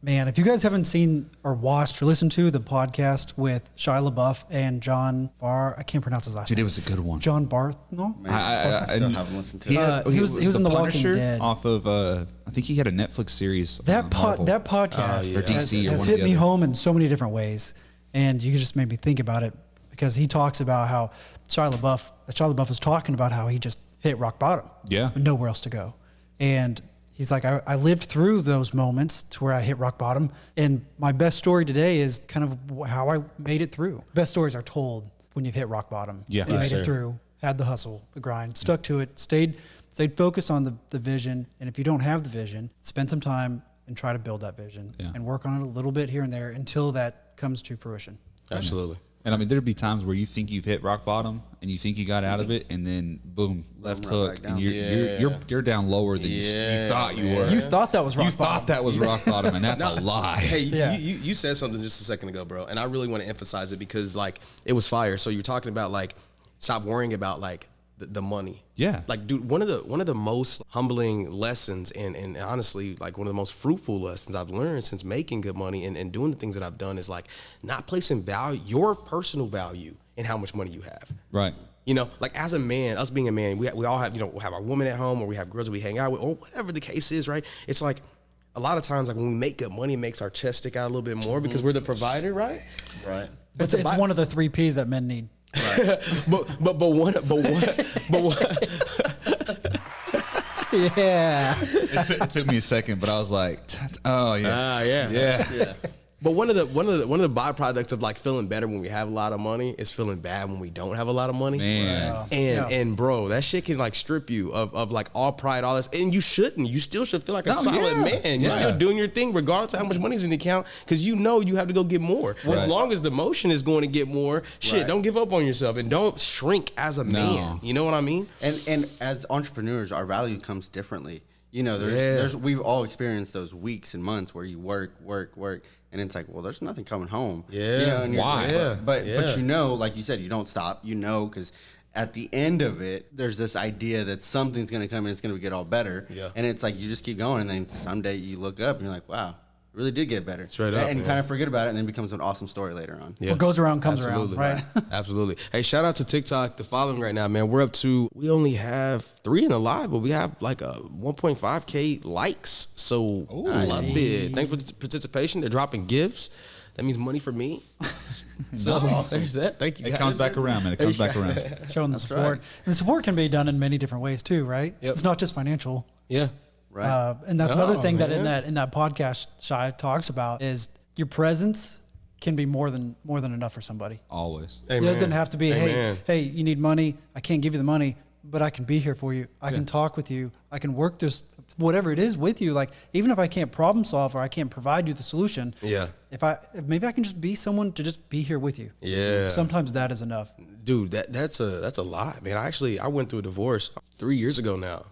if you guys haven't seen or watched or listened to the podcast with Shia LaBeouf and John Barr, I can't pronounce his last name. Dude, it was a good one. John Barth, no? I still haven't listened to it. He was in The Walking Dead. Off of, I think he had a Netflix series. That podcast or DC has hit me home in so many different ways. And you just made me think about it, because he talks about how Shia LaBeouf was talking about how he just hit rock bottom. With nowhere else to go. And he's like, I lived through those moments to where I hit rock bottom. And my best story today is kind of how I made it through. Best stories are told when you've hit rock bottom. And you made it through, had the hustle, the grind, stuck to it, stayed focused on the vision. And if you don't have the vision, spend some time and try to build that vision and work on it a little bit here and there until that comes to fruition. Absolutely. And I mean, there'd be times where you think you've hit rock bottom and you think you got out of it, and then boom, left right hook, back down. and you're down lower than you thought you were. You thought that was rock You bottom. thought that was rock bottom, and that's a lie. Hey, Yeah. you said something just a second ago, bro, and I really want to emphasize it because like it was fire. So you're talking about like stop worrying about like the money. Yeah. Like, dude, one of the most humbling lessons and honestly like one of the most fruitful lessons I've learned since making good money and doing the things that I've done is like not placing value, your personal value in how much money you have. Right. You know, like as a man, us being a man, we all have, you know, we have our woman at home or we have girls that we hang out with or whatever the case is, right? It's like a lot of times, like when we make good money, it makes our chest stick out a little bit more because we're the provider, right? Right. It's one of the 3 Ps that men need. Right. but one. Yeah. It took me a second, but I was like, oh yeah, yeah. But one of the byproducts of like feeling better when we have a lot of money is feeling bad when we don't have a lot of money. Man. Wow. And bro, that shit can like strip you of like all pride, all this, and you shouldn't. You still should feel like a solid man. You're still doing your thing regardless of how much money's in the account because you know you have to go get more. As long as the motion is going to get more, don't give up on yourself and don't shrink as a man. You know what I mean? And as entrepreneurs, our value comes differently. You know, there's we've all experienced those weeks and months where you work, and it's like, well, there's nothing coming home. Yeah. You know, and you're Why? just like, but you know, like you said, you don't stop. You know, because at the end of it, there's this idea that something's going to come and it's going to get all better. Yeah. And it's like you just keep going, and then someday you look up and you're like, wow, it really did get better. Straight up, and man. kind of forget about it, and then it becomes an awesome story later on. Yeah. What goes around comes Absolutely. around, right? Absolutely. Hey, shout out to TikTok. The following right now, man. We're up to, we only have 3 in the live, but we have like a 1.5K likes. So love it. Thanks for the participation. They're dropping gifts. That means money for me. So there's that. Thank you. It guys. comes back around, man. It comes back around. Showing the support. And the support can be done in many different ways too, right? Yep. It's not just financial. Yeah. Right. And that's another thing that man. in that podcast Shai talks about is your presence can be more than enough for somebody. Always. It doesn't have to be, Amen. hey, you need money. I can't give you the money, but I can be here for you. I can talk with you. I can work this, whatever it is with you. Like, even if I can't problem solve or I can't provide you the solution. Yeah. Maybe I can just be someone to just be here with you. Yeah. Sometimes that is enough. Dude, that's a lot, man. I went through a divorce 3 years ago now.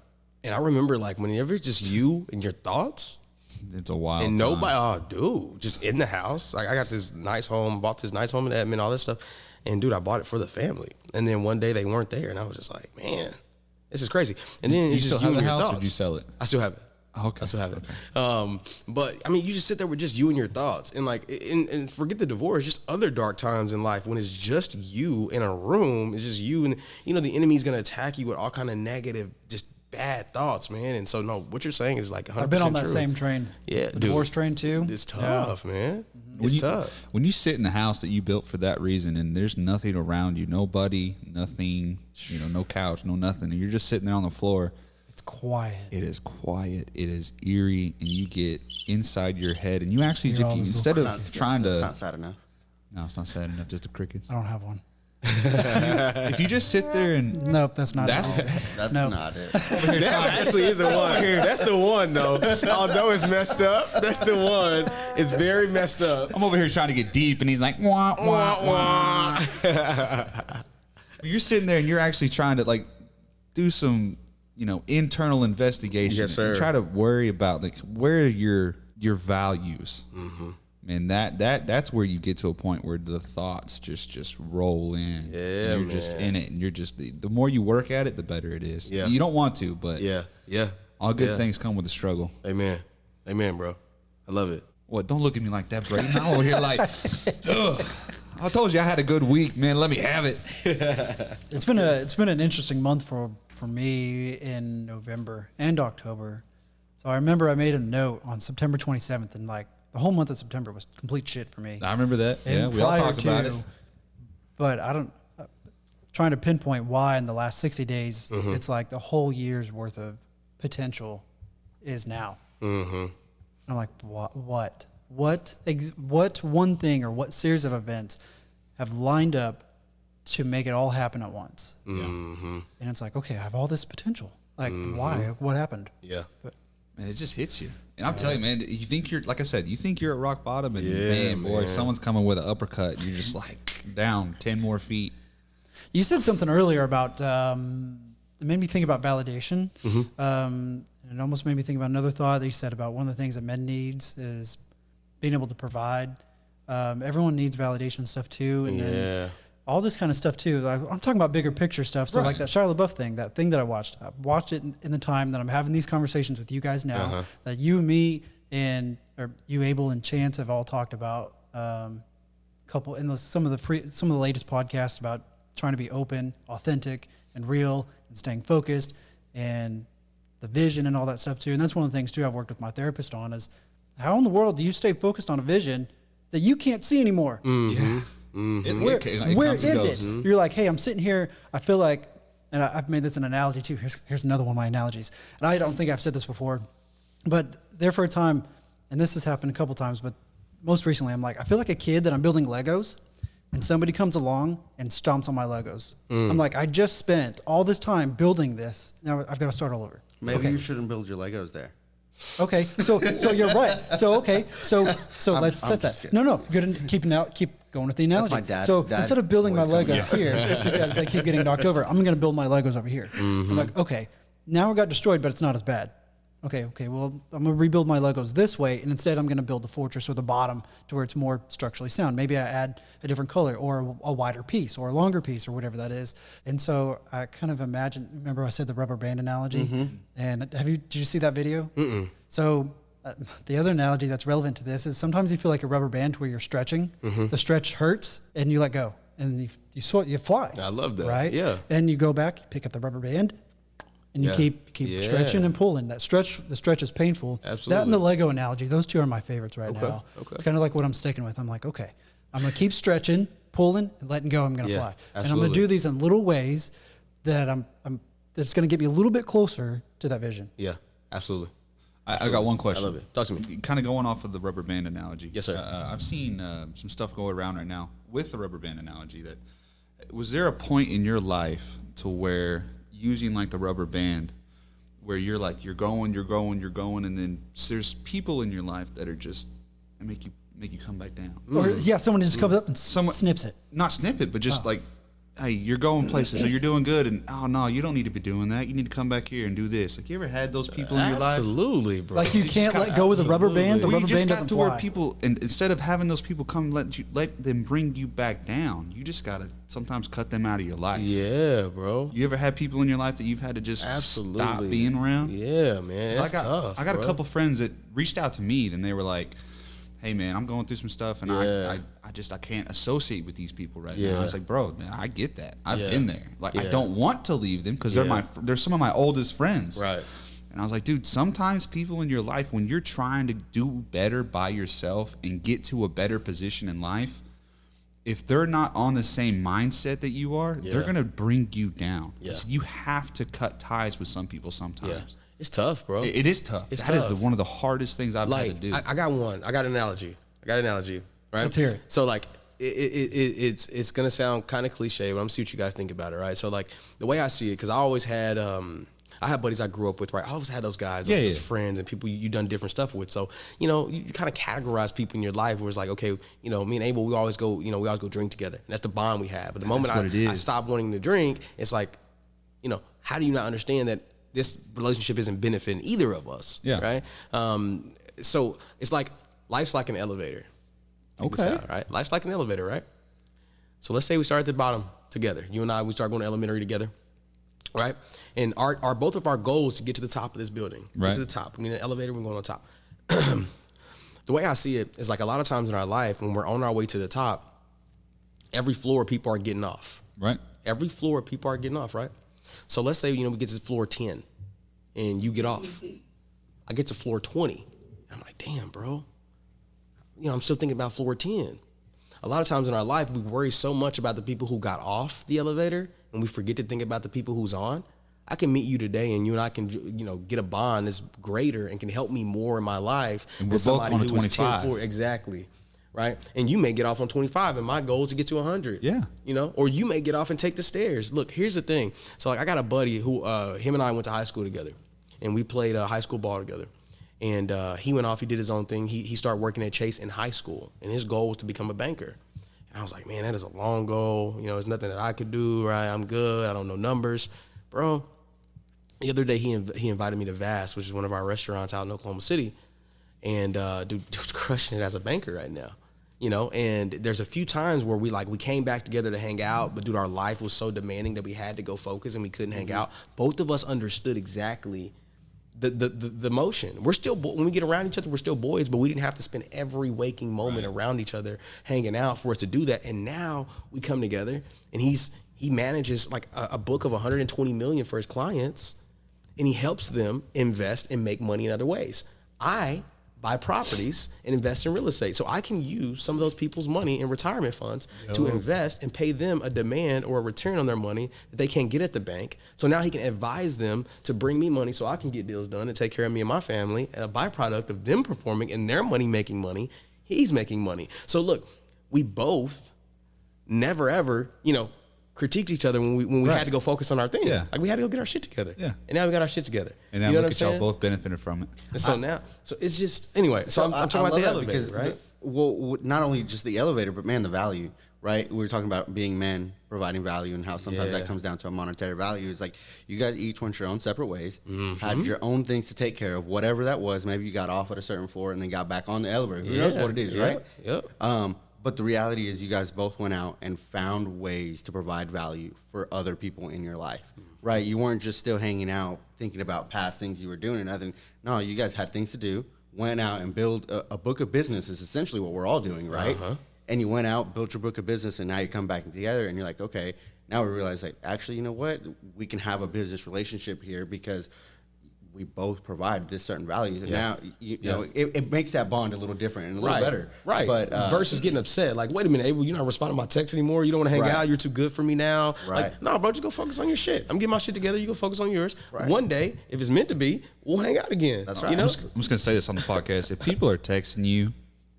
And I remember like whenever it's just you and your thoughts, It's a wild and time. nobody, dude, just in the house. Like I got this nice home, bought this nice home in Edmond, all this stuff. And dude, I bought it for the family. And then one day they weren't there. And I was just like, man, this is crazy. And then You it's still just you have and the your house, or thoughts. did you sell it? I still have it. Okay. I still have it. But I mean, you just sit there with just you and your thoughts and like, and forget the divorce, just other dark times in life when it's just you in a room, it's just you and, you know, the enemy's going to attack you with all kind of negative, just bad thoughts, man. And so, no, what you're saying is like 100% I've been on that true. same train. Yeah, The dude. divorce train too. It's tough, man. When It's you, tough. When you sit in the house that you built for that reason and there's nothing around you, nobody, nothing, you know, no couch, no nothing, and you're just sitting there on the floor. It's quiet. It is quiet. It is eerie, and you get inside your head, and you actually, Hear all if you, those instead of It's trying It's to, not sad enough. no, it's not sad enough. Just the crickets. I don't have one. If you just sit there and Nope, that's not that's it. That's No. not it. That actually is the one. That's the one, though. Although it's messed up, that's the one. It's very messed up. I'm over here trying to get deep, and he's like, wah, wah, wah. You're sitting there, and you're actually trying to like do some, you know, internal investigation. Yes, sir. And try to worry about like where are your values. Mm-hmm. And that's where you get to a point where the thoughts just roll in. Yeah, and you're just in it, and you're just the more you work at it, the better it is. Yeah. You don't want to, but Yeah. all good Yeah. things come with the struggle. Amen, bro. I love it. What? Don't look at me like that, Brady. I'm over here like, ugh. I told you I had a good week, man. Let me have it. It's been an interesting month for me in November and October. So I remember I made a note on September 27th, and like the whole month of September was complete shit for me. I remember that. And Yeah, we all prior talked about to- it. But I don't trying to pinpoint why in the last 60 days it's like the whole year's worth of potential is now. Mm-hmm. And I'm like, what one thing or what series of events have lined up to make it all happen at once? Mm-hmm. And it's like, okay, I have all this potential. Like, why? What happened? Yeah. But Man, it just hits you. And I'm telling you, man, you think you're, like I said, you think you're at rock bottom, and Yeah, man, boy, man. someone's coming with an uppercut, and you're just like, down 10 more feet. You said something earlier about it made me think about validation. And it almost made me think about another thought that you said about one of the things that men needs is being able to provide. Everyone needs validation stuff too, and then all this kind of stuff too. Like, I'm talking about bigger picture stuff. So like that Shia LaBeouf thing, that thing that I watched it in the time that I'm having these conversations with you guys now. That you, me, and or you, Abel, and Chance have all talked about. Couple in some of the latest podcasts about trying to be open, authentic, and real, and staying focused, and the vision and all that stuff too. And that's one of the things too I've worked with my therapist on is how in the world do you stay focused on a vision that you can't see anymore? Yeah. Where is it? You're like, hey, I'm sitting here. I feel like, and I've made this an analogy too. Here's another one of my analogies. And I don't think I've said this before, but there for a time, and this has happened a couple times, but most recently I'm like, I feel like a kid that I'm building Legos and somebody comes along and stomps on my Legos. I'm like, I just spent all this time building this. Now I've got to start all over. Maybe you shouldn't build your Legos there. Okay, so you're right. So let's set that. No, good. Keep going with the analogy. That's my dad. So instead of building my Legos here because they keep getting knocked over, I'm going to build my Legos over here. I'm like, okay, now it got destroyed, but it's not as bad. Okay. Well, I'm going to rebuild my Legos this way, and instead I'm going to build the fortress or the bottom to where it's more structurally sound. Maybe I add a different color or a wider piece or a longer piece or whatever that is. And so I kind of imagine. Remember I said the rubber band analogy, and did you see that video? So the other analogy that's relevant to this is sometimes you feel like a rubber band where you're stretching. The stretch hurts, and you let go, and you fly. I love that. Right? Yeah. And you go back, pick up the rubber band. And you keep stretching and pulling. The stretch is painful. Absolutely. That and the Lego analogy, those two are my favorites right now. Okay. It's kind of like what I'm sticking with. I'm like, okay, I'm going to keep stretching, pulling, and letting go. I'm going to fly. Absolutely. And I'm going to do these in little ways that that's going to get me a little bit closer to that vision. Yeah, absolutely. I got one question. I love it. Talk to me. Kind of going off of the rubber band analogy. Yes, sir. I've seen some stuff go around right now with the rubber band analogy. That was there a point in your life to where using like the rubber band, where you're like you're going, and then there's people in your life that are just make you come back down. Or someone just comes up and snips it. Not snip it, but just like, hey, you're going places, or you're doing good, and oh no, you don't need to be doing that. You need to come back here and do this. Like, you ever had those people in your life? Absolutely, bro. Like you can't let go of the rubber band. The rubber band doesn't fly. Where people, and instead of having those people come let them bring you back down, you just gotta sometimes cut them out of your life. Yeah, bro. You ever had people in your life that you've had to just stop being around? Yeah, man. That's tough. I got a couple friends that reached out to me, and they were like, hey man, I'm going through some stuff, and I can't associate with these people right now. I was like, bro, man, I get that. I've been there. Like, I don't want to leave them because they're some of my oldest friends. Right. And I was like, dude, sometimes people in your life, when you're trying to do better by yourself and get to a better position in life, if they're not on the same mindset that you are, they're going to bring you down. Yeah. So you have to cut ties with some people sometimes. Yeah. It's tough, bro. It is tough. That is one of the hardest things I've had to do. I got one. I got an analogy. Right? Let's hear it. So like, it's gonna sound kind of cliche, but I'm gonna see what you guys think about it, right? So like, the way I see it, because I always had I had buddies I grew up with, right? I always had those guys, those friends, and people you done different stuff with. So you kind of categorize people in your life where it's like, okay, me and Abel, we always go drink together. And that's the bond we have. But the moment I stopped wanting to drink, it's like, how do you not understand that this relationship isn't benefiting either of us? Yeah. Right. So it's like life's like an elevator. Okay. Right. Life's like an elevator, right? So let's say we start at the bottom together. You and I, we start going to elementary together. Right. And our both of our goals to get to the top of this building. Right. Get to the top. We need an elevator. We're going on top. The way I see it is like a lot of times in our life when we're on our way to the top, every floor people are getting off. Right. Every floor people are getting off. Right. So let's say, we get to floor 10 and you get off. I get to floor 20. I'm like, damn, bro. I'm still thinking about floor 10. A lot of times in our life, we worry so much about the people who got off the elevator and we forget to think about the people who's on. I can meet you today and you and I can, get a bond that's greater and can help me more in my life and than somebody both on who was 25. 10 floor. Exactly. Right. And you may get off on 25 and my goal is to get to 100. Yeah. Or you may get off and take the stairs. Look, here's the thing. So like I got a buddy who, him and I went to high school together and we played high school ball together. And he went off, he did his own thing. He started working at Chase in high school and his goal was to become a banker. I was like, man, that is a long goal. You know, there's nothing that I could do, right? I'm good. I don't know numbers. Bro, the other day he invited me to Vast, which is one of our restaurants out in Oklahoma City. And dude's crushing it as a banker right now. You know, and there's a few times where we came back together to hang out, but dude, our life was so demanding that we had to go focus and we couldn't hang out. Both of us understood exactly the motion. We're still, when we get around each other, we're still boys, but we didn't have to spend every waking moment around each other hanging out for us to do that. And now we come together, and he manages like a book of 120 million for his clients, and he helps them invest and make money in other ways. I buy properties and invest in real estate. So I can use some of those people's money in retirement funds to invest and pay them a demand or a return on their money that they can't get at the bank. So now he can advise them to bring me money so I can get deals done and take care of me and my family. And a byproduct of them performing and their money making money, he's making money. So look, we both never ever, critiqued each other when we had to go focus on our thing. Yeah. Like we had to go get our shit together. Yeah. And now we got our shit together. And now look at y'all both benefited from it. And so it's just, anyway, so I'm talking about the elevator, right? Well, not only just the elevator, but man, the value, right? We were talking about being men, providing value, and how sometimes that comes down to a monetary value. It's like you guys each went your own separate ways, had your own things to take care of, whatever that was. Maybe you got off at a certain floor and then got back on the elevator. Who knows what it is, right? Yep. But the reality is you guys both went out and found ways to provide value for other people in your life, right? You weren't just still hanging out thinking about past things you were doing and nothing. No, you guys had things to do, went out and build a book of business is essentially what we're all doing, right? And you went out, built your book of business, and now you come back together and you're like, okay, now we realize like, actually, you know what? We can have a business relationship here because we both provide this certain value. And now, you know, it makes that bond a little different and a little better. Right. But versus getting upset. Like, wait a minute, Abel, you're not responding to my text anymore. You don't want to hang out. You're too good for me now. Like, no, bro, just go focus on your shit. I'm getting my shit together. You go focus on yours. One day, if it's meant to be, we'll hang out again. That's right. You know? I'm just going to say this on the podcast. If people are texting you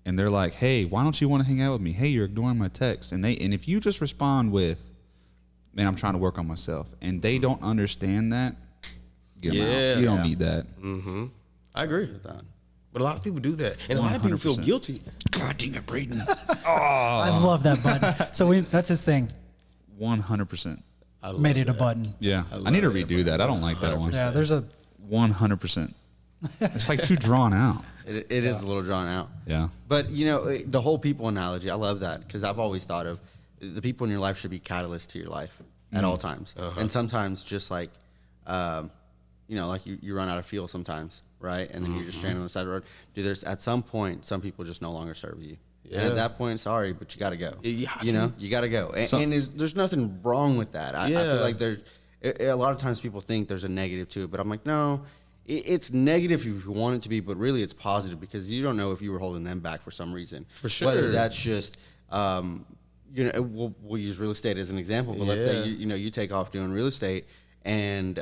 and they're like, hey, why don't you want to hang out with me? Hey, you're ignoring my text. And if you just respond with, man, I'm trying to work on myself, and they don't understand that, get them out. You don't need that. I agree with that. But a lot of people do that. And 100%. A lot of people feel guilty. God dang it, Braden. I love that button. So that's his thing. 100%. Made it a button. Yeah. I need to redo that. I don't like that one. Yeah, there's a 100%. It's like too drawn out. It is a little drawn out. Yeah. But, you know, the whole people analogy, I love that because I've always thought of the people in your life should be catalysts to your life at all times. And sometimes just like, you know, like you run out of fuel sometimes, right? And then you're just stranded on the side of the road. Dude, there's at some point, some people just no longer serve you. And at that point, sorry, but you got to go. You know, you got to go. And there's nothing wrong with that. I feel like a lot of times people think there's a negative to it, but I'm like, no, it's negative if you want it to be, but really it's positive because you don't know if you were holding them back for some reason. For sure. Whether that's just, you know, we'll use real estate as an example, but let's say, you take off doing real estate. And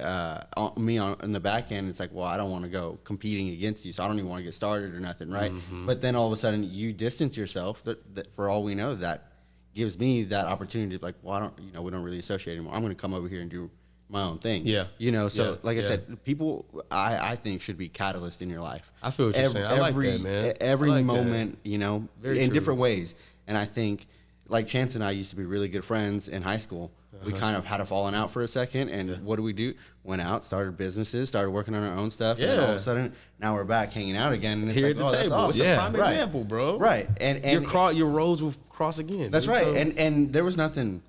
me on the back end, it's like, well, I don't want to go competing against you, so I don't even want to get started or nothing, right? But then all of a sudden, you distance yourself. That for all we know, that gives me that opportunity to be like, well, we don't really associate anymore. I'm going to come over here and do my own thing. Yeah. You know, so like I said, people I think should be catalysts in your life. I feel what you're saying. I like that, man. Every moment, you know, in different ways. And I think, like Chance and I used to be really good friends in high school. We kind of had a falling out for a second, and what do? Went out, started businesses, started working on our own stuff, and then all of a sudden, now we're back hanging out again. And it's here like, at the table. Awesome. It's a prime example, bro. Right, and your roads will cross again. That's right, and there was nothing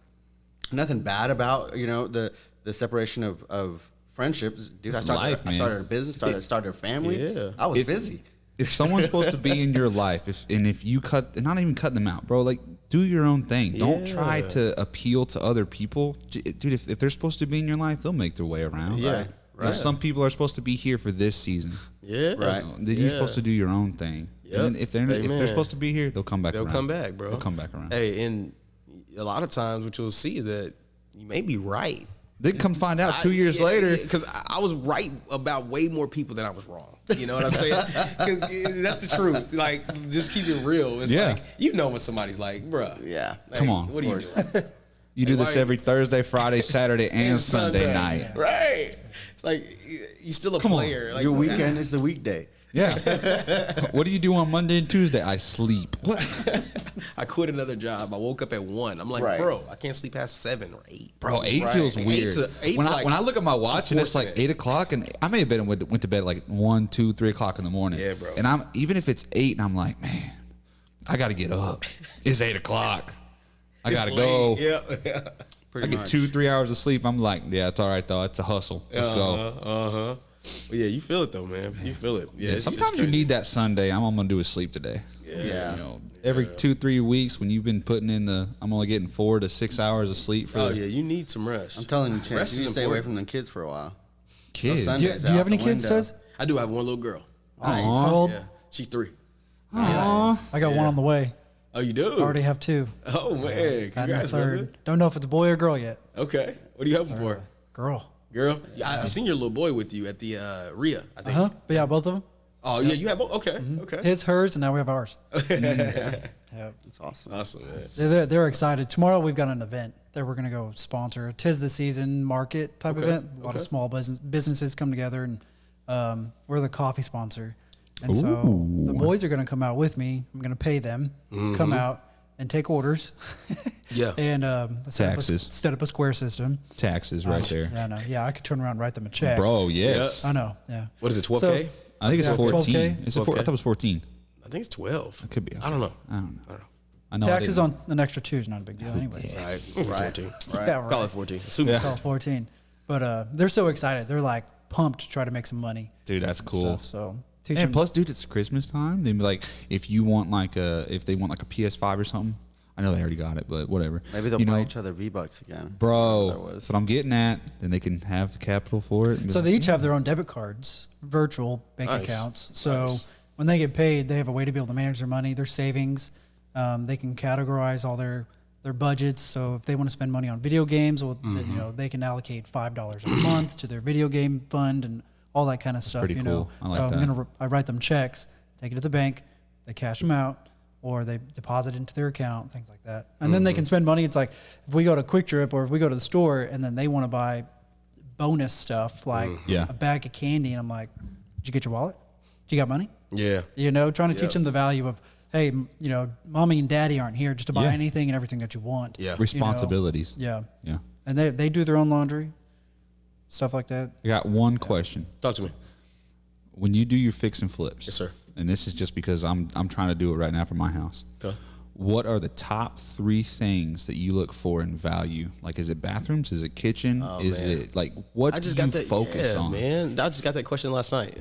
bad about the separation of friendships. Dude, I started a business, started a family. Yeah, I was busy. If someone's supposed to be in your life, if you not even cutting them out, bro, like do your own thing. Don't try to appeal to other people. Dude, if they're supposed to be in your life, they'll make their way around. Yeah. Right. Some people are supposed to be here for this season. Yeah. Right. You're supposed to do your own thing. Yep. And if they're supposed to be here, they'll come back around. They'll come back, bro. They'll come back around. Hey, and a lot of times what you'll see is that you may be right. They come find out 2 years later. Because I was right about way more people than I was wrong. You know what I'm saying? Because that's the truth. Like, just keep it real. It's like, you know when somebody's like, bruh. Yeah. Like, come on. What are you doing? You do this every Thursday, Friday, Saturday, and Sunday night. Right. It's like, you're still a player. Like, your weekend is the weekday. Yeah. What do you do on Monday and Tuesday? I sleep. I quit another job. I woke up at 1. I'm like, Right. bro, I can't sleep past 7 or 8. Bro, 8 Right. feels Like, weird. eight's When I, like- when I look at my watch and it's like forcing it. 8 o'clock, and I may have been went to bed like 1, 2, 3 o'clock in the morning. Yeah, bro. And I'm even if it's 8, and I'm like, man, I got to get up. It's 8 o'clock. I got to go. Yeah. I Pretty get much. 2-3 hours of sleep. I'm like, yeah, it's all right though. It's a hustle. Let's go. Uh-huh. Well, yeah, you feel it though, man. You feel it. Yeah. it's Sometimes you crazy. need that Sunday. I'm gonna do is sleep today. Yeah. You know, every 2-3 weeks when you've been putting in I'm only getting 4 to 6 hours of sleep for Oh yeah, you need some rest. I'm telling you, Chance, Rest you need is to stay away important. from the kids for a while. kids. Those Do you, Sundays do you out have any the kids, window. Tez? I do have one little girl. Nice. How old? Yeah, she's 3. I got one on the way. Oh, you do? I already have 2. Oh man, Adding a congrats, third. brother. Don't know if it's a boy or girl yet. Okay, what are you hoping for? Girl. Girl, yeah, I seen your little boy with you at the RIA. I think. Huh? But yeah, both of them. Oh yeah, you have both. Okay, okay. His, hers, and now we have ours. Yeah. That's awesome. Awesome, man. They're excited. Tomorrow we've got an event that we're going to go sponsor. 'Tis the season market type event. A lot of small businesses come together, and we're the coffee sponsor. And so the boys are going to come out with me. I'm going to pay them to come out and take orders. Yeah. And Taxes. set up a square system. Taxes right there. Yeah, I know. Yeah, I could turn around and write them a check. Bro, yes. I know. Yeah. What is it? 12K? So- I think it's Yeah, 14. 12K? Is it I thought it was 14. I think it's 12. It could be. I don't know. I don't know. I don't know. I know Taxes I on an extra 2 is not a big deal anyways. All right, Right. 14. Right. Yeah, right. Call it 14. Super. Call it 14. But they're so excited. They're like pumped to try to make some money. Dude, that's and cool. Stuff. So teach And them. plus, dude, it's Christmas time. They'd be like, if they want like a PS5 or something. I know they already got it, but whatever. Maybe they'll You buy know, each other V-Bucks again. Bro, That was. that's what I'm getting at. Then they can have the capital for it. and be So like, they each have their own debit cards, virtual bank Nice. accounts. So Nice. when they get paid, they have a way to be able to manage their money, their savings. They can categorize all their budgets. So if they want to spend money on video games, well, then, they can allocate $5 a month to their video game fund and all that kind of stuff. pretty you cool. know, I like so that. I write them checks, take it to the bank, they cash them out, or they deposit into their account, things like that. And then they can spend money. It's like if we go to Quick Trip or if we go to the store and then they want to buy bonus stuff like Yeah. a bag of candy, and I'm like, did you get your wallet? Do you got money? Yeah. Trying to teach Yep. them the value of, hey, mommy and daddy aren't here just to buy Yeah. anything and everything that you want. Yeah. responsibilities. Yeah. Yeah. And they do their own laundry, stuff like that. I got one question. Talk to me. When you do your fix and flips, Yes, sir. And this is just because I'm trying to do it right now for my house. Okay. What are the top 3 things that you look for in value? Like, is it bathrooms? Is it kitchen? Is man. it like what I just do you got that. focus yeah, on? man. I just got that question last night.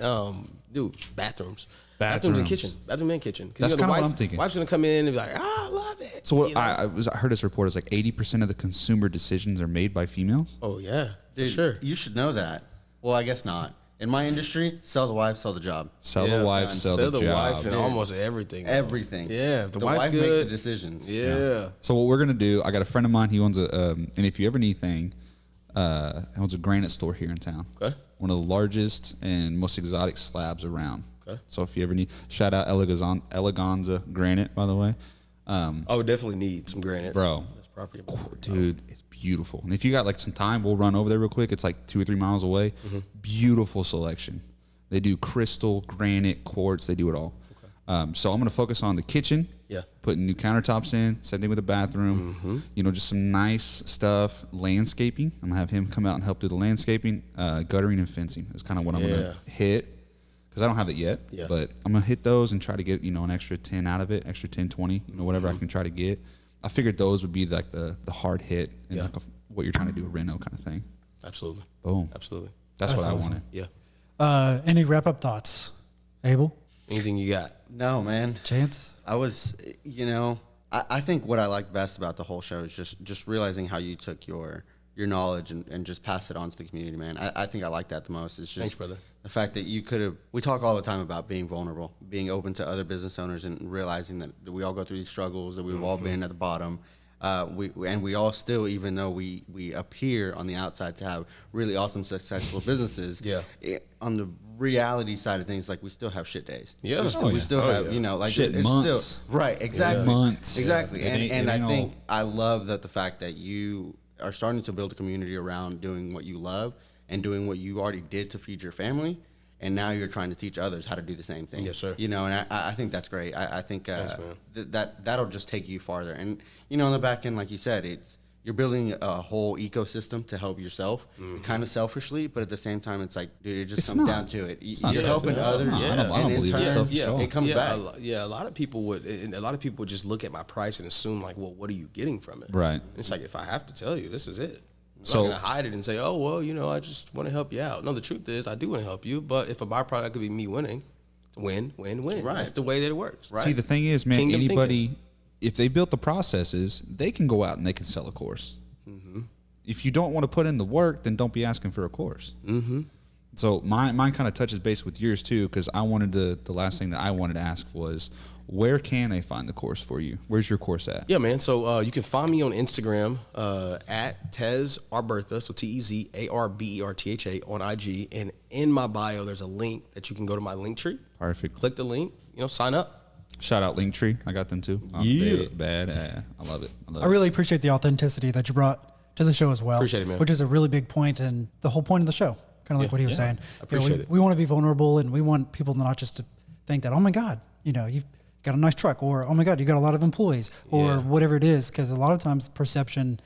Dude, bathrooms. Bathrooms Bathrooms. and kitchen. Bathroom and kitchen. 'Cause, That's the kinda what wife- I'm thinking. Wife's gonna come in and be like, I love it. So what You know? I heard this report is like 80% of the consumer decisions are made by females. Oh yeah, Dude, for sure. You should know that. Well, I guess not. In my industry, sell the wife, sell the job. Sell Yeah, the wife, man. sell the job. wife and almost everything. Everything. Yeah, if The wife's wife good, makes the decisions. Yeah. So what we're gonna do? I got a friend of mine. He owns a, and if you ever need anything, he owns a granite store here in town. Okay. One of the largest and most exotic slabs around. Okay. So if you ever need, shout out Eleganza Granite, by the way. I would definitely need some granite. Bro. That's property. Dude, it's beautiful. And if you got like some time, we'll run over there real quick. It's like 2 or 3 miles away. Mm-hmm. Beautiful selection. They do crystal, granite, quartz. They do it all. So I'm going to focus on the kitchen. Yeah. Putting new countertops in. Same thing with the bathroom. Mm-hmm. Just some nice stuff. Landscaping. I'm going to have him come out and help do the landscaping. Guttering and fencing is kind of what I'm going Yeah. to hit. Because I don't have it yet. Yeah. But I'm going to hit those and try to get, an extra 10 out of it. Extra 10, 20. Whatever I can try to get. I figured those would be like the hard hit. And Yeah. like what you're trying to do a reno kind of thing. Absolutely. Boom. Absolutely. That's what I awesome. wanted. Yeah. Any wrap up thoughts, Abel? Anything you got? No, man. Chance? I was, I think what I like best about the whole show is just realizing how you took your knowledge and just pass it on to the community, man. I think I like that the most. It's just Thanks, brother. the fact that you could have, we talk all the time about being vulnerable, being open to other business owners and realizing that we all go through these struggles, that we've all been at the bottom. We all still, even though we appear on the outside to have really awesome, successful businesses, Yeah. On the reality side of things, like we still have shit days. Yeah. we still, Oh, we yeah. still Oh, have, yeah. like Shit it's months. still right, exactly, Months. exactly. Yeah. It ain't- And it I ain't think all- I love that the fact that you are starting to build a community around doing what you love and doing what you already did to feed your family. and now you're trying to teach others how to do the same thing. Yes, sir. You know, and I think that's great. I think Thanks, man. that'll just take you farther. And you know, on the back end, like you said, you're building a whole ecosystem to help yourself, kind of selfishly, but at the same time, it's like, dude, it just comes down to it. You're helping others, I don't believe it's selfish at all. it comes back. A lot of people would just look at my price and assume like, well, what are you getting from it? Right. It's like, if I have to tell you, this is it. I'm So- not gonna hide it and say, oh, well, you know, I just want to help you out. No, the truth is, I do want to help you, but if a byproduct could be me winning, win, win, win. Right. That's the way that it works. Right. See, the thing is, man, Kingdom anybody, if they built the processes, they can go out and they can sell a course. If you don't want to put in the work, then don't be asking for a course. So mine kind of touches base with yours too, because I wanted the last thing that I wanted to ask was, where can they find the course for you? Where's your course at? Yeah, man. So you can find me on Instagram at Tez Arbertha, so TezArbertha on IG, and in my bio there's a link that you can go to my link tree. Perfect. Click the link, sign up. Shout out Linktree. I got them too. Yeah. Bad. I love it. I really appreciate the authenticity that you brought to the show as well. Appreciate it, man. Which is a really big point and the whole point of the show. Kind of like what he was saying. I appreciate it. We want to be vulnerable and we want people not just to think that, oh my God, you've got a nice truck, or oh my God, you got a lot of employees, or whatever it is. Because a lot of times perception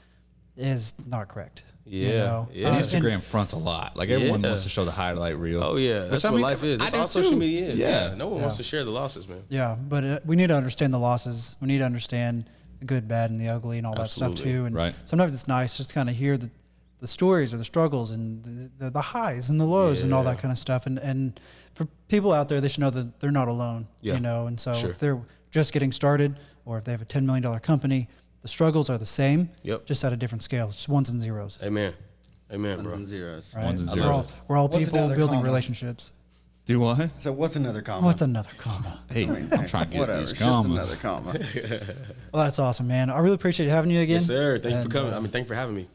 is not correct. Yeah. Instagram fronts a lot. Like everyone wants to show the highlight reel. Oh yeah, that's what life is. That's all social media is. Yeah, no one wants to share the losses, man. Yeah, but we need to understand the losses. We need to understand the good, bad, and the ugly, and all that stuff too. And sometimes it's nice just to kind of hear the stories or the struggles and the highs and the lows and all that kind of stuff. And for people out there, they should know that they're not alone. And so if they're just getting started, or if they have a $10 million company, the struggles are the same, just at a different scale. It's ones and zeros. Amen, bro. Ones and zeros. Right? Ones and zeros. We're all What's people another building comma? relationships. Do what? So what's another comma? What's another comma? Hey, I'm trying to get Whatever. these It's just commas. another comma. Well, that's awesome, man. I really appreciate having you again. Yes, sir. Thank you for And, coming. Thank you for having me.